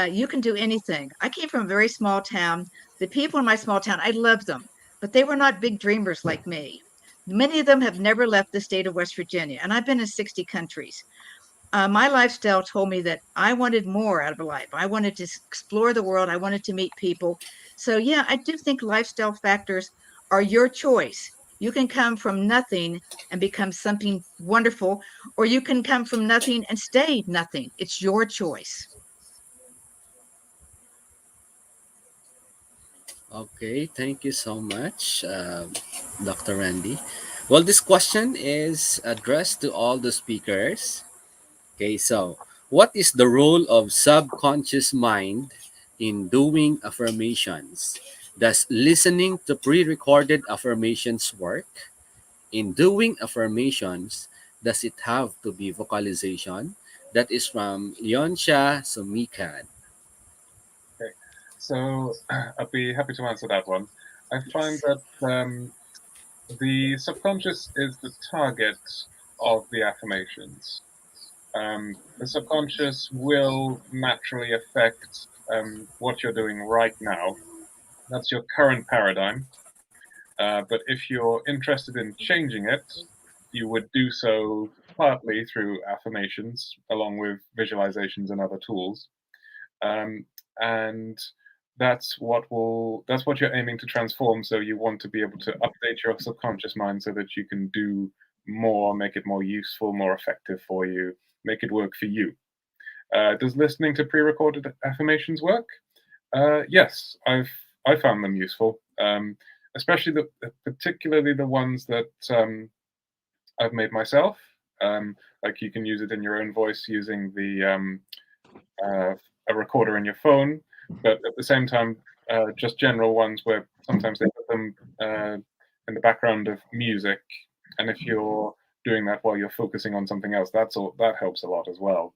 you can do anything. I came from a very small town. The people in my small town, I loved them, but they were not big dreamers like me. Many of them have never left the state of West Virginia, and I've been in 60 countries. My lifestyle told me that I wanted more out of life. I wanted to explore the world. I wanted to meet people. So, yeah, I do think lifestyle factors are your choice. You can come from nothing and become something wonderful, or you can come from nothing and stay nothing. It's your choice. Okay, thank you so much, Dr. Randy. Well, this question is addressed to all the speakers. Okay, so what is the role of subconscious mind in doing affirmations? Does listening to pre-recorded affirmations work? In doing affirmations, does it have to be vocalization? That is from Leoncia Sumikan. Okay, so I'd be happy to answer that one. I find Yes. that the subconscious is the target of the affirmations. The subconscious will naturally affect what you're doing right now. That's your current paradigm. But if you're interested in changing it, you would do so partly through affirmations, along with visualizations and other tools. Um, and that's what you're aiming to transform. So you want to be able to update your subconscious mind so that you can do more, make it more useful, more effective for you, make it work for you. Does listening to pre-recorded affirmations work? Yes, I found them useful, especially particularly the ones that I've made myself. Like you can use it in your own voice using the uh, a recorder in your phone, but at the same time, just general ones where sometimes they put them in the background of music, and if you're doing that while you're focusing on something else, that helps a lot as well.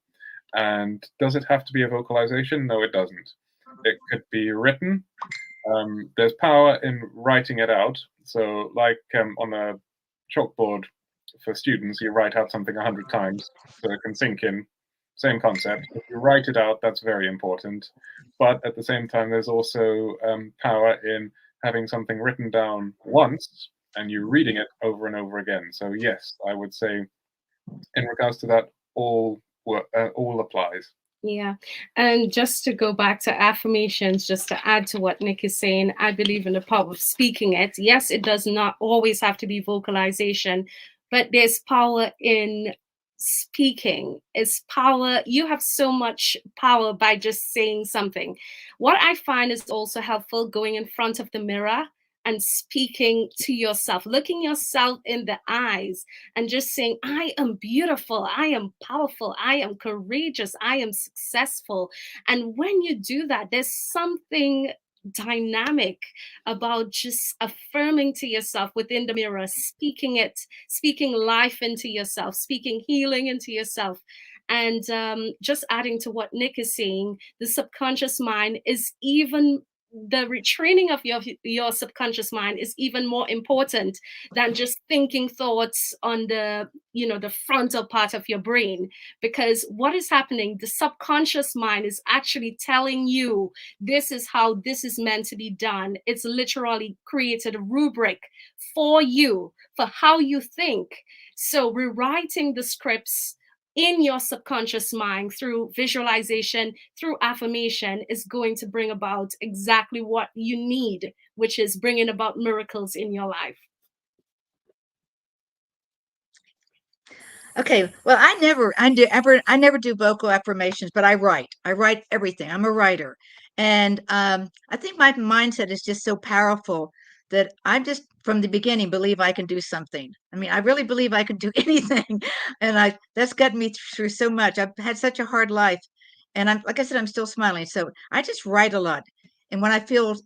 And does it have to be a vocalization? No, it doesn't. It could be written. There's power in writing it out. So, like on a chalkboard for students, you write out something 100 times so it can sink in. Same concept. If you write it out, that's very important. But at the same time, there's also power in having something written down once and you reading it over and over again. So yes, I would say in regards to that, all applies. Yeah. And just to go back to affirmations, just to add to what Nick is saying, I believe in the power of speaking it. Yes, it does not always have to be vocalization, but there's power in speaking. It's power. You have so much power by just saying something. What I find is also helpful going in front of the mirror and speaking to yourself, looking yourself in the eyes and just saying, I am beautiful, I am powerful, I am courageous, I am successful. And when you do that, there's something dynamic about just affirming to yourself within the mirror, speaking it, speaking life into yourself, speaking healing into yourself. And just adding to what Nick is saying, the subconscious mind is even the retraining of your subconscious mind is even more important than just thinking thoughts on the frontal part of your brain, because what is happening, the subconscious mind is actually telling you this is how this is meant to be done. It's literally created a rubric for you for how you think. So rewriting the scripts in your subconscious mind through visualization, through affirmation, is going to bring about exactly what you need, which is bringing about miracles in your life. Okay, well, I never do vocal affirmations, but I write. I write everything. I'm a writer, and I think my mindset is just so powerful that I just from the beginning believe I can do something. I mean, I really believe I can do anything, and I that's gotten me through so much. I've had such a hard life, and I'm like I said, I'm still smiling. So I just write a lot, and when I feel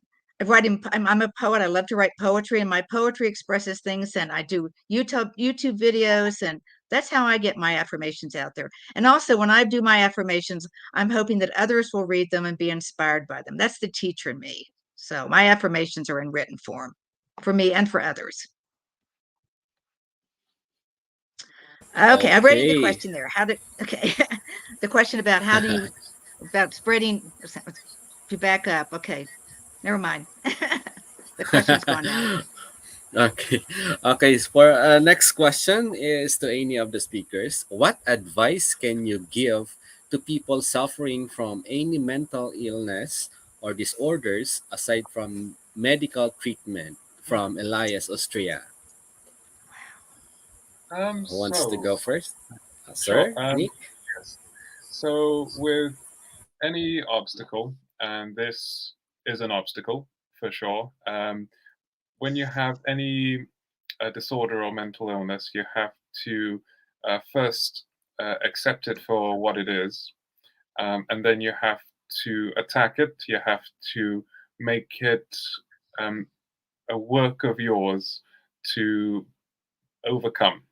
I'm a poet. I love to write poetry, and my poetry expresses things. And I do YouTube videos, and that's how I get my affirmations out there. And also, when I do my affirmations, I'm hoping that others will read them and be inspired by them. That's the teacher in me. So my affirmations are in written form for me and for others. Okay, I read the Okay. question there. How did okay the question about how do you about spreading to back up. Okay, never mind. The question's gone now. Okay. Okay. So for next question is to any of the speakers. What advice can you give to people suffering from any mental illness or disorders aside from medical treatment? From Elias, Austria. Who wants to So go first? sure. Sir, Nick? Yes. So with any obstacle, and this is an obstacle for sure. When you have any disorder or mental illness, you have to first accept it for what it is, and then you have to attack it. You have to make it um, a work of yours to overcome.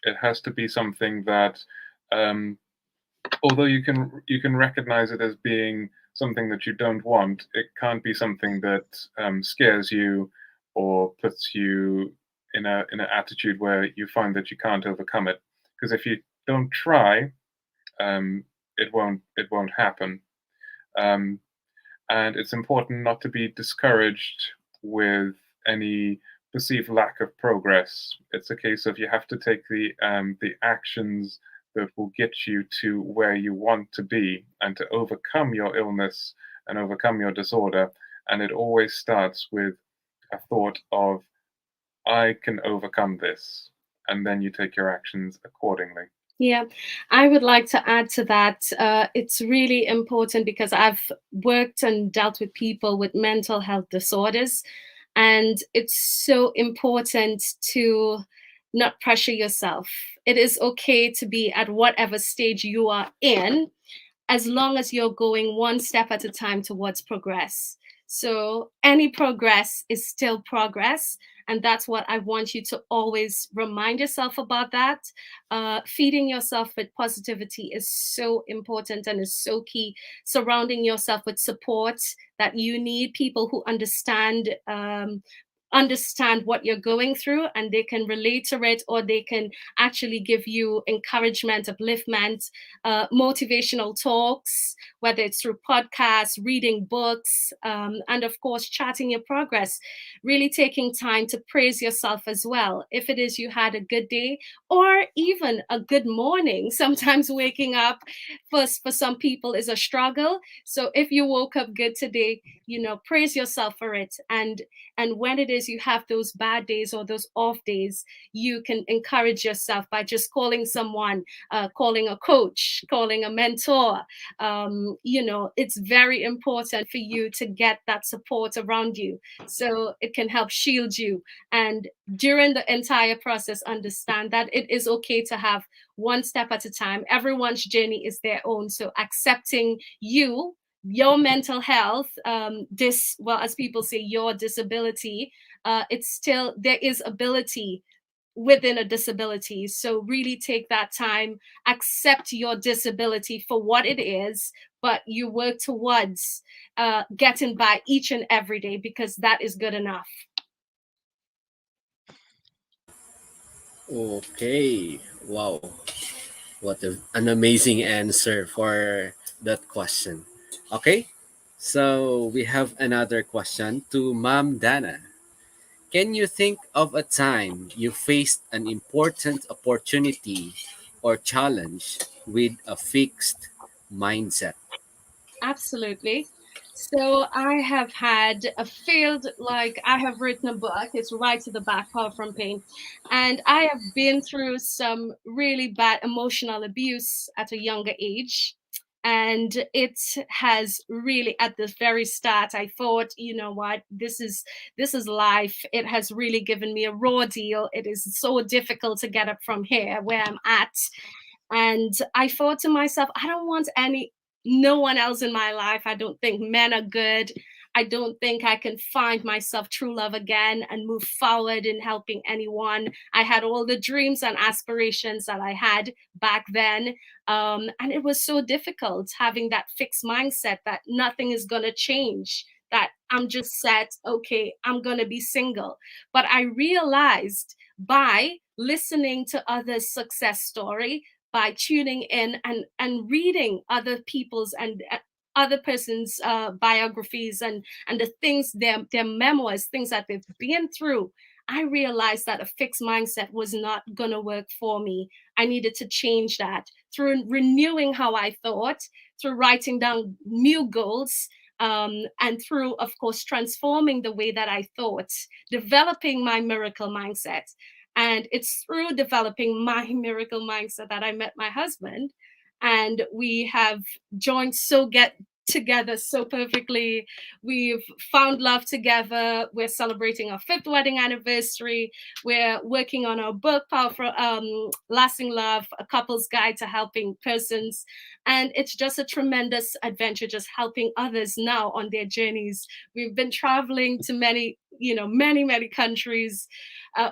It has to be something that, um, although you can recognize it as being something that you don't want, it can't be something that scares you or puts you in an attitude where you find that you can't overcome it. Because if you don't try, it won't happen. Um, and it's important not to be discouraged with any perceived lack of progress. It's a case of you have to take the actions that will get you to where you want to be and to overcome your illness and overcome your disorder. And it always starts with a thought of, I can overcome this. And then you take your actions accordingly. Yeah, I would like to add to that. It's really important because I've worked and dealt with people with mental health disorders, and it's so important to not pressure yourself. It is okay to be at whatever stage you are in, as long as you're going one step at a time towards progress. So any progress is still progress. And that's what I want you to always remind yourself about that. Feeding yourself with positivity is so important and is so key. Surrounding yourself with support that you need, people who understand what you're going through and they can relate to it, or they can actually give you encouragement, upliftment, motivational talks, whether it's through podcasts, reading books, and of course, charting your progress. Really taking time to praise yourself as well. If it is you had a good day or even a good morning, sometimes waking up for some people is a struggle. So if you woke up good today, praise yourself for it. And when it is you have those bad days or those off days, you can encourage yourself by just calling someone, calling a coach, calling a mentor. It's very important for you to get that support around you so it can help shield you. And during the entire process, understand that it is okay to have one step at a time. Everyone's journey is their own. So accepting your mental health, as people say, your disability, it's still, there is ability within a disability. So really take that time, accept your disability for what it is, but you work towards getting by each and every day, because that is good enough. Okay. Wow. An amazing answer for that question. Okay. So we have another question to Ma'am Dana. Can you think of a time you faced an important opportunity or challenge with a fixed mindset? Absolutely. So I have had a failed, like I have written a book. It's right to the back, Power from Pain. And I have been through some really bad emotional abuse at a younger age. And it has really, at the very start, I thought, you know what, this is life. It has really given me a raw deal. It is so difficult to get up from here where I'm at. And I thought to myself, I don't want no one else in my life. I don't think men are good. I don't think I can find myself true love again and move forward in helping anyone. I had all the dreams and aspirations that I had back then. And it was so difficult having that fixed mindset that nothing is going to change, that I'm just set, okay, I'm going to be single. But I realized by listening to others' success story, by tuning in and reading other people's and other person's biographies and the things, their memoirs, things that they've been through, I realized that a fixed mindset was not going to work for me. I needed to change that through renewing how I thought, through writing down new goals, and through, of course, transforming the way that I thought, developing my miracle mindset. And it's through developing my miracle mindset that I met my husband. And we have joined so get together so perfectly. We've found love together. We're celebrating our fifth wedding anniversary. We're working on our book, Powerful Lasting Love, a couple's guide to helping persons. And it's just a tremendous adventure, just helping others now on their journeys. We've been traveling to many countries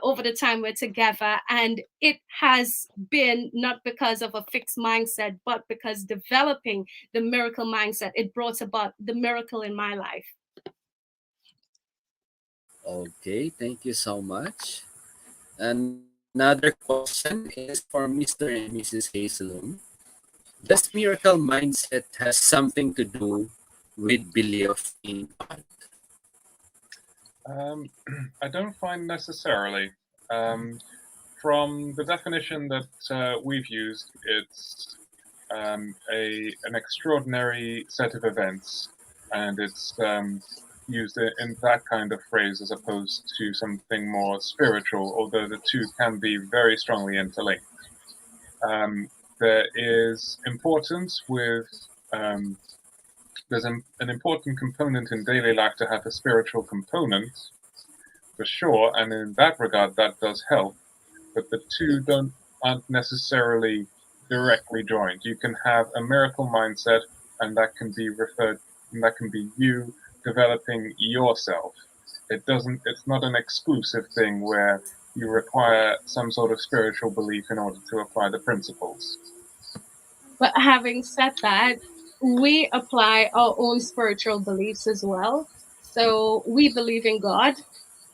over the time we're together. And it has been not because of a fixed mindset, but because developing the miracle mindset, it brought about the miracle in my life. Okay, thank you so much. Another question is for Mr. and Mrs. Hazelum. Does miracle mindset has something to do with belief in God? Um, I don't find necessarily. Um, from the definition that we've used, it's an extraordinary set of events, and it's used in that kind of phrase as opposed to something more spiritual, although the two can be very strongly interlinked. There is importance with there's an important component in daily life to have a spiritual component, for sure, and in that regard, that does help. But the two aren't necessarily directly joined. You can have a miracle mindset, and that can be you developing yourself. It's not an exclusive thing where you require some sort of spiritual belief in order to apply the principles. But having said that, we apply our own spiritual beliefs as well. So we believe in God,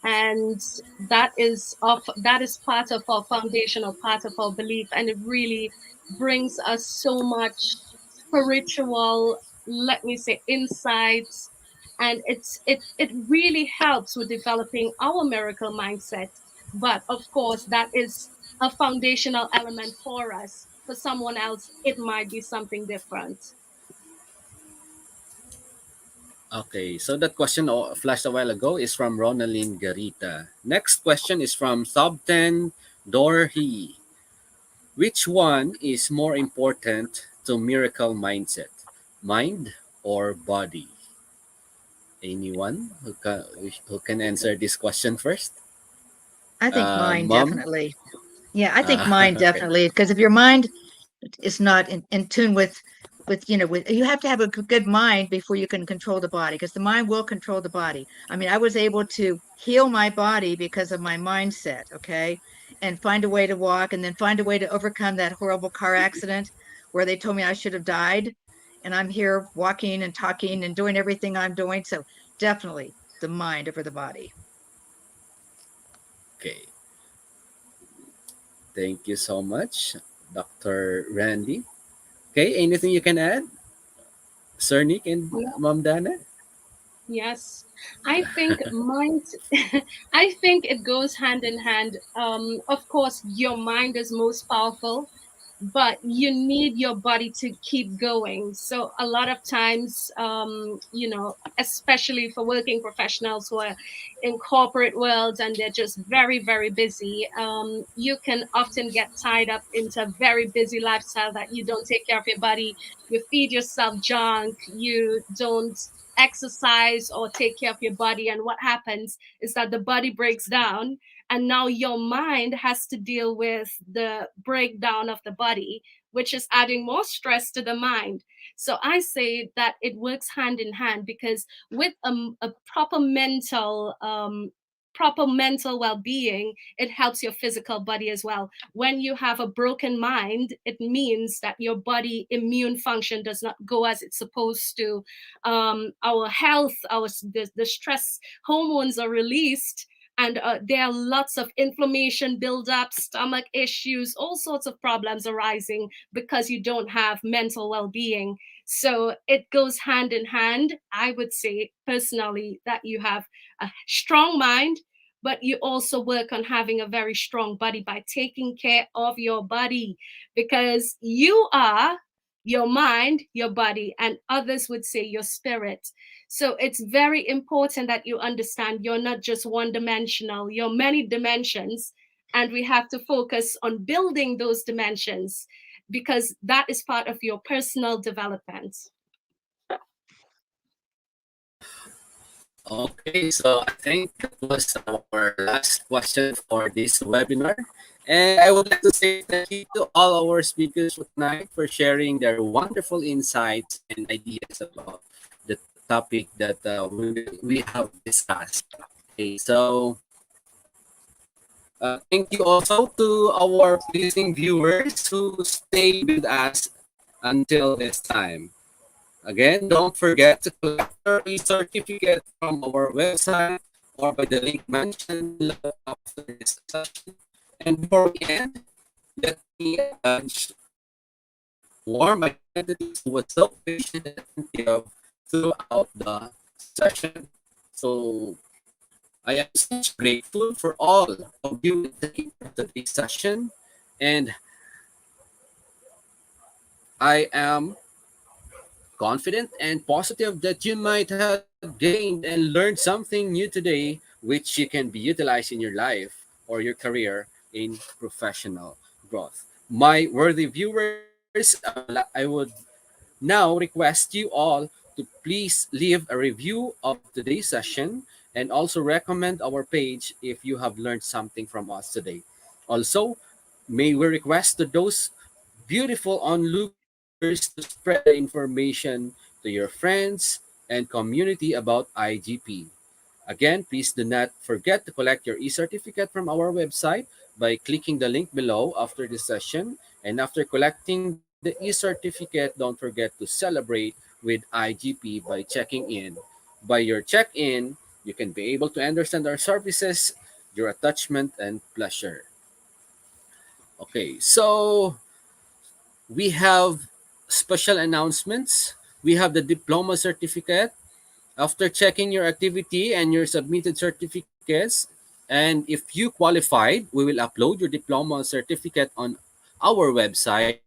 and that is part of our foundational part of our belief, and it really brings us so much spiritual, let me say, insights. And it really helps with developing our miracle mindset. But of course, that is a foundational element for us. For someone else, it might be something different. Okay, so that question flashed a while ago is from Ronaldine Garita. Next question is from Subten Dorhi. Which one is more important to miracle mindset? Mind or body? Anyone who can answer this question first? I think mine Mom? definitely. Yeah, I think mine Okay. definitely. Because if your mind is not in tune with with, you have to have a good mind before you can control the body, because the mind will control the body. I mean, I was able to heal my body because of my mindset, okay, and find a way to walk, and then find a way to overcome that horrible car accident where they told me I should have died, and I'm here walking and talking and doing everything I'm doing. So definitely the mind over the body. Okay. Thank you so much, Dr. Randy. Okay, anything you can add, Sir Nick and Mom Dana? Yes, I think mind. I think it goes hand in hand. Of course, your mind is most powerful, but you need your body to keep going. So a lot of times, especially for working professionals who are in corporate worlds and they're just very, very busy, you can often get tied up into a very busy lifestyle that you don't take care of your body, you feed yourself junk, you don't exercise or take care of your body. And what happens is that the body breaks down, and now your mind has to deal with the breakdown of the body, which is adding more stress to the mind. So I say that it works hand in hand, because with a proper mental well-being, it helps your physical body as well. When you have a broken mind, it means that your body immune function does not go as it's supposed to. Our health, the stress hormones are released, and there are lots of inflammation buildup, stomach issues, all sorts of problems arising because you don't have mental well-being. So it goes hand in hand. I would say personally that you have a strong mind, but you also work on having a very strong body by taking care of your body, because you are your mind, your body, and others would say your spirit. So it's very important that you understand you're not just one dimensional, you're many dimensions. And we have to focus on building those dimensions, because that is part of your personal development. Okay, so I think that was our last question for this webinar. And I would like to say thank you to all our speakers for tonight for sharing their wonderful insights and ideas about the topic that we have discussed. Okay, so thank you also to our listening viewers who stay with us until this time. Again, don't forget to collect your e-certificate from our website or by the link mentioned below after this session. And before we end, let me acknowledge warm my gratitude who was so patient and attentive throughout the session. So I am such grateful for all of you taking part of today's session, and I am confident and positive that you might have gained and learned something new today, which you can be utilized in your life or your career in professional growth. My worthy viewers, I would now request you all to please leave a review of today's session and also recommend our page if you have learned something from us today. Also, may we request to those beautiful onlookers to spread the information to your friends and community about IGP. Again, please do not forget to collect your e-certificate from our website by clicking the link below after this session. And after collecting the e-certificate, don't forget to celebrate with IGP by checking in. By your check-in, you can be able to understand our services, your attachment, and pleasure. Okay, so we have special announcements. We have the diploma certificate. After checking your activity and your submitted certificates, and if you qualified, we will upload your diploma certificate on our website.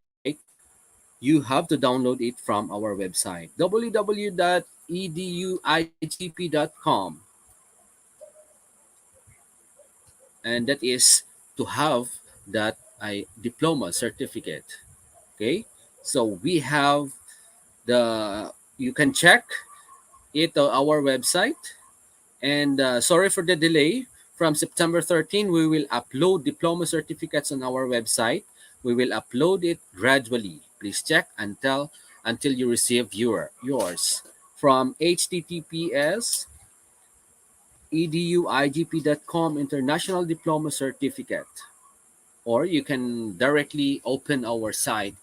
You have to download it from our website, www.eduigp.com, and that is to have that diploma certificate. Okay, so we have you can check it on our website. And sorry for the delay. From September 13, we will upload diploma certificates on our website. We will upload it gradually. Please check until you receive yours. From https eduigp.com International Diploma Certificate. Or you can directly open our site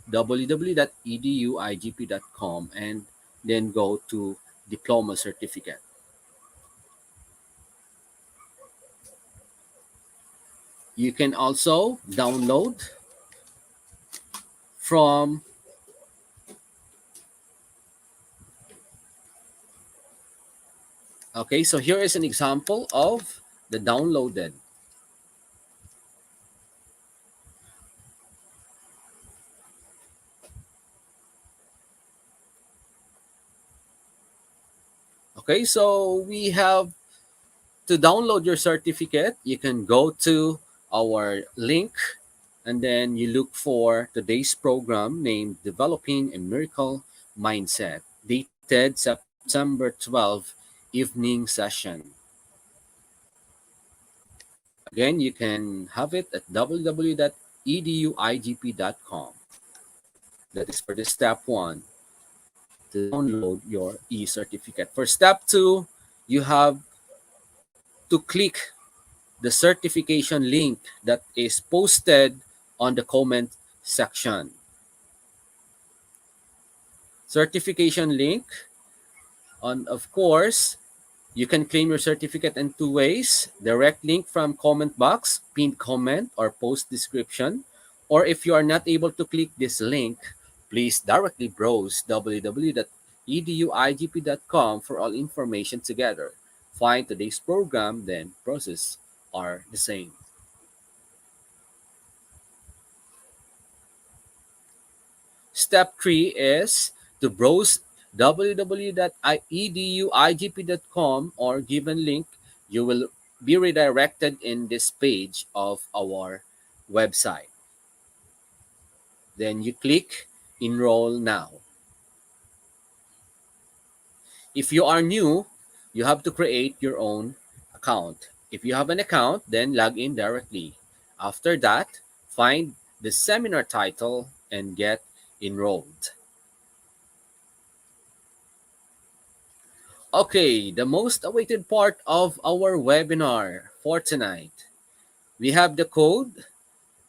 www.eduigp.com and then go to diploma certificate. You can also download from, okay, so here is an example of the downloaded. Okay, so we have to download your certificate. You can go to our link and then you look for today's program named Developing a Miracle Mindset, dated September 12 evening session. Again, you can have it at www.eduigp.com. That is for the step one, to download your e-certificate. For step two, you have to click the certification link that is posted on the comment section. Certification link, on of course, you can claim your certificate in two ways: direct link from comment box, pinned comment, or post description. Or if you are not able to click this link, please directly browse www.eduigp.com for all information together. Find today's program, then process are the same. Step 3 is to browse www.eduigp.com or given link. You will be redirected in this page of our website. Then you click Enroll Now. If you are new, you have to create your own account. If you have an account, then log in directly. After that, find the seminar title and get enrolled. Okay, the most awaited part of our webinar for tonight. We have the code.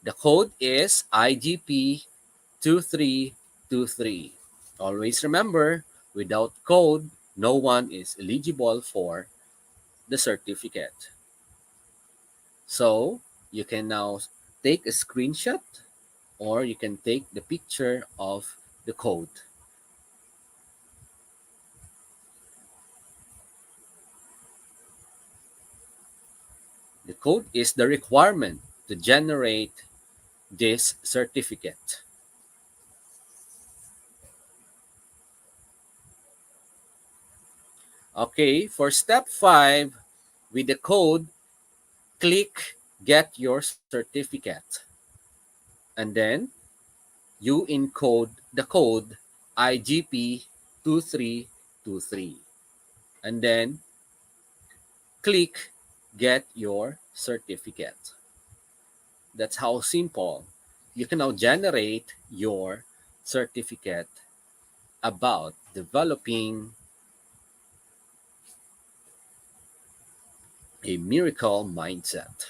The code is IGP2323. Always remember, without code, no one is eligible for the certificate. So, you can now take a screenshot or you can take the picture of the code. The code is the requirement to generate this certificate. Okay, for step 5, with the code, click Get Your Certificate. And then you encode the code IGP2323. And then click Get Your Certificate. That's how simple you can now generate your certificate about developing a miracle mindset.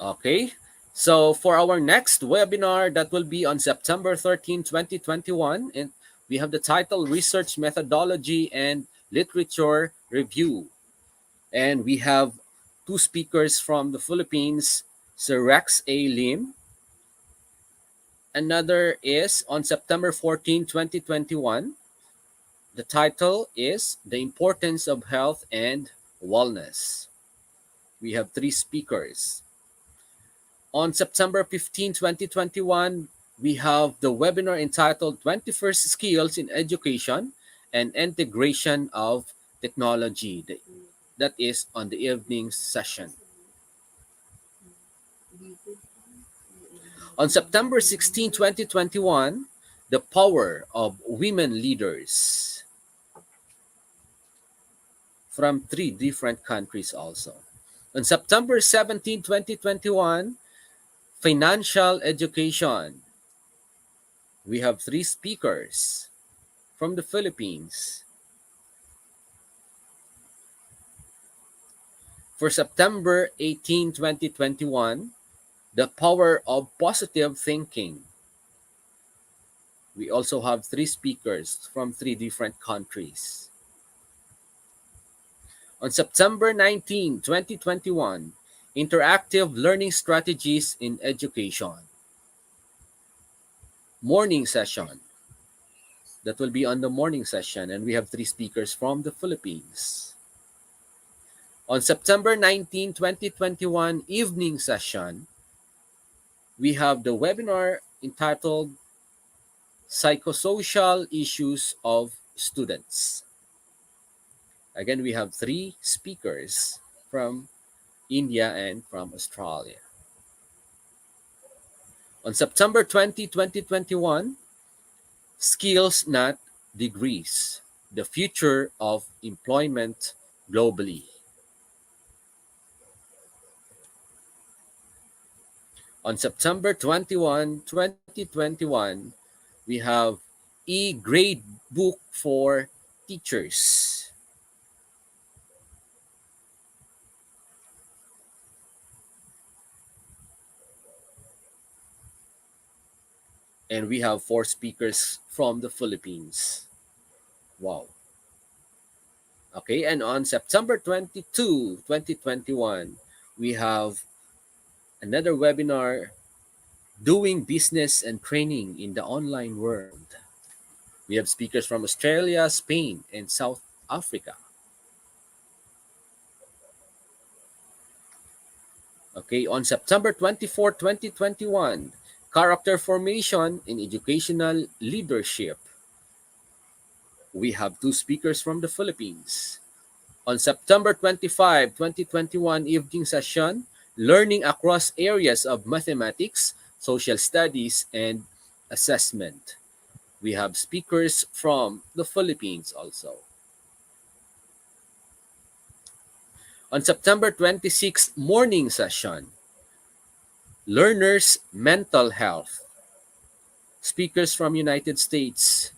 Okay, so for our next webinar, that will be on September 13, 2021, and we have the title Research Methodology and Literature Review. And we have two speakers from the Philippines, Sir Rex A. Lim. Another is on September 14, 2021. The title is The Importance of Health and Wellness. We have three speakers. On September 15, 2021, we have the webinar entitled 21st Skills in Education and Integration of Technology. That is on the evening session. On September 16, 2021, the power of women leaders from three different countries also. On September 17, 2021, financial education. We have three speakers from the Philippines. For September 18, 2021, the power of positive thinking. We also have three speakers from three different countries. On September 19, 2021, interactive learning strategies in education. Morning session. That will be on the morning session, and we have three speakers from the Philippines. On September 19, 2021, evening session, we have the webinar entitled Psychosocial Issues of Students. Again, we have three speakers from India and from Australia. On September 20, 2021, Skills Not Degrees, the Future of Employment Globally. On September 21, 2021, we have e-grade book for teachers. And we have four speakers from the Philippines. Wow. Okay, and on September 22, 2021, we have another webinar, Doing Business and Training in the Online World. We have speakers from Australia, Spain, and South Africa. Okay, on September 24, 2021, Character Formation in Educational Leadership. We have two speakers from the Philippines. On September 25, 2021 evening session, Learning Across Areas of Mathematics, Social Studies, and Assessment. We have speakers from the Philippines also. On September 26 morning session, Learners Mental Health. Speakers from United States.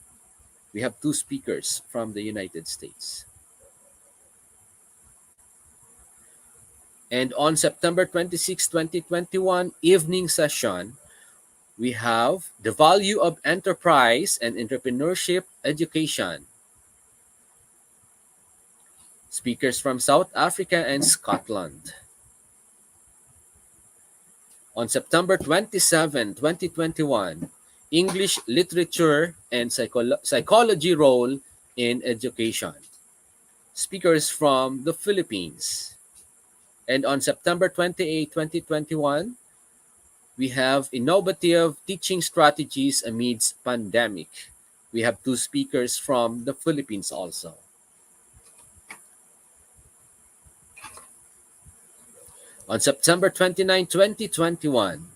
We have two speakers from the United States. And on September 26, 2021 evening session, we have the value of enterprise and entrepreneurship education. Speakers from South Africa and Scotland. On September 27, 2021, English literature and psychology role in education. Speakers from the Philippines. And on September 28, 2021, we have innovative teaching strategies amidst pandemic. We have two speakers from the Philippines also. On September 29, 2021,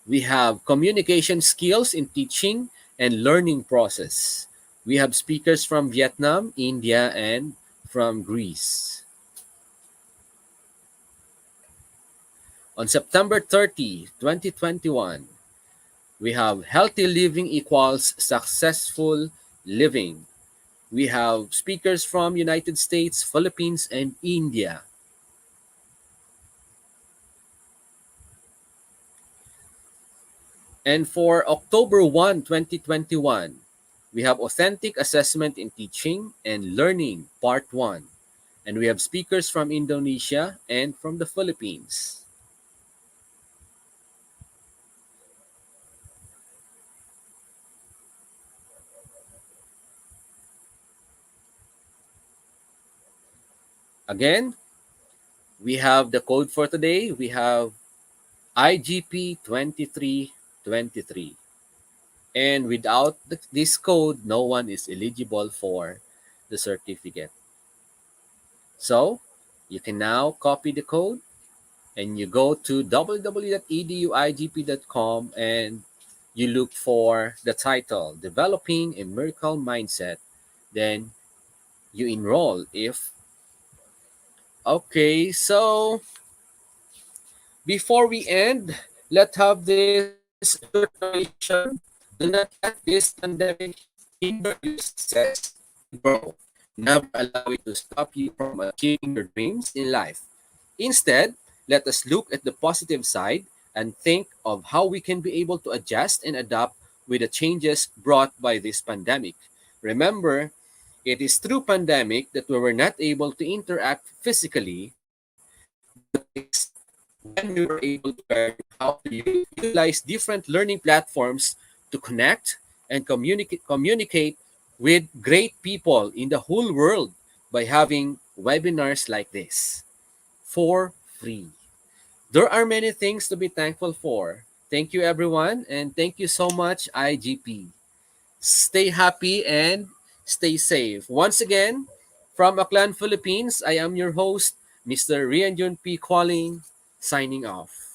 we have communication skills in teaching and learning process. We have speakers from Vietnam, India, and from Greece. On September 30, 2021, we have healthy living equals successful living. We have speakers from United States, Philippines, and India. And for October 1, 2021, we have Authentic Assessment in Teaching and Learning Part 1. And we have speakers from Indonesia and from the Philippines. Again, we have the code for today. We have IGP 2323. And without this code, no one is eligible for the certificate. So you can now copy the code and you go to www.eduigp.com and you look for the title, Developing a Miracle Mindset. Then you enroll if. Okay, so before we end, let's have this short affirmation. Do not let this pandemic hinder your success to grow. Never allow it to stop you from achieving your dreams in life. Instead, let us look at the positive side and think of how we can be able to adjust and adapt with the changes brought by this pandemic. Remember, it is through pandemic that we were not able to interact physically, but it is when we were able to learn how to utilize different learning platforms to connect and communicate with great people in the whole world by having webinars like this for free. There are many things to be thankful for. Thank you, everyone. And thank you so much, IGP. Stay happy and stay safe. Once again, from Aklan, Philippines, I am your host, Mr. Rian Jun P. Calling, signing off.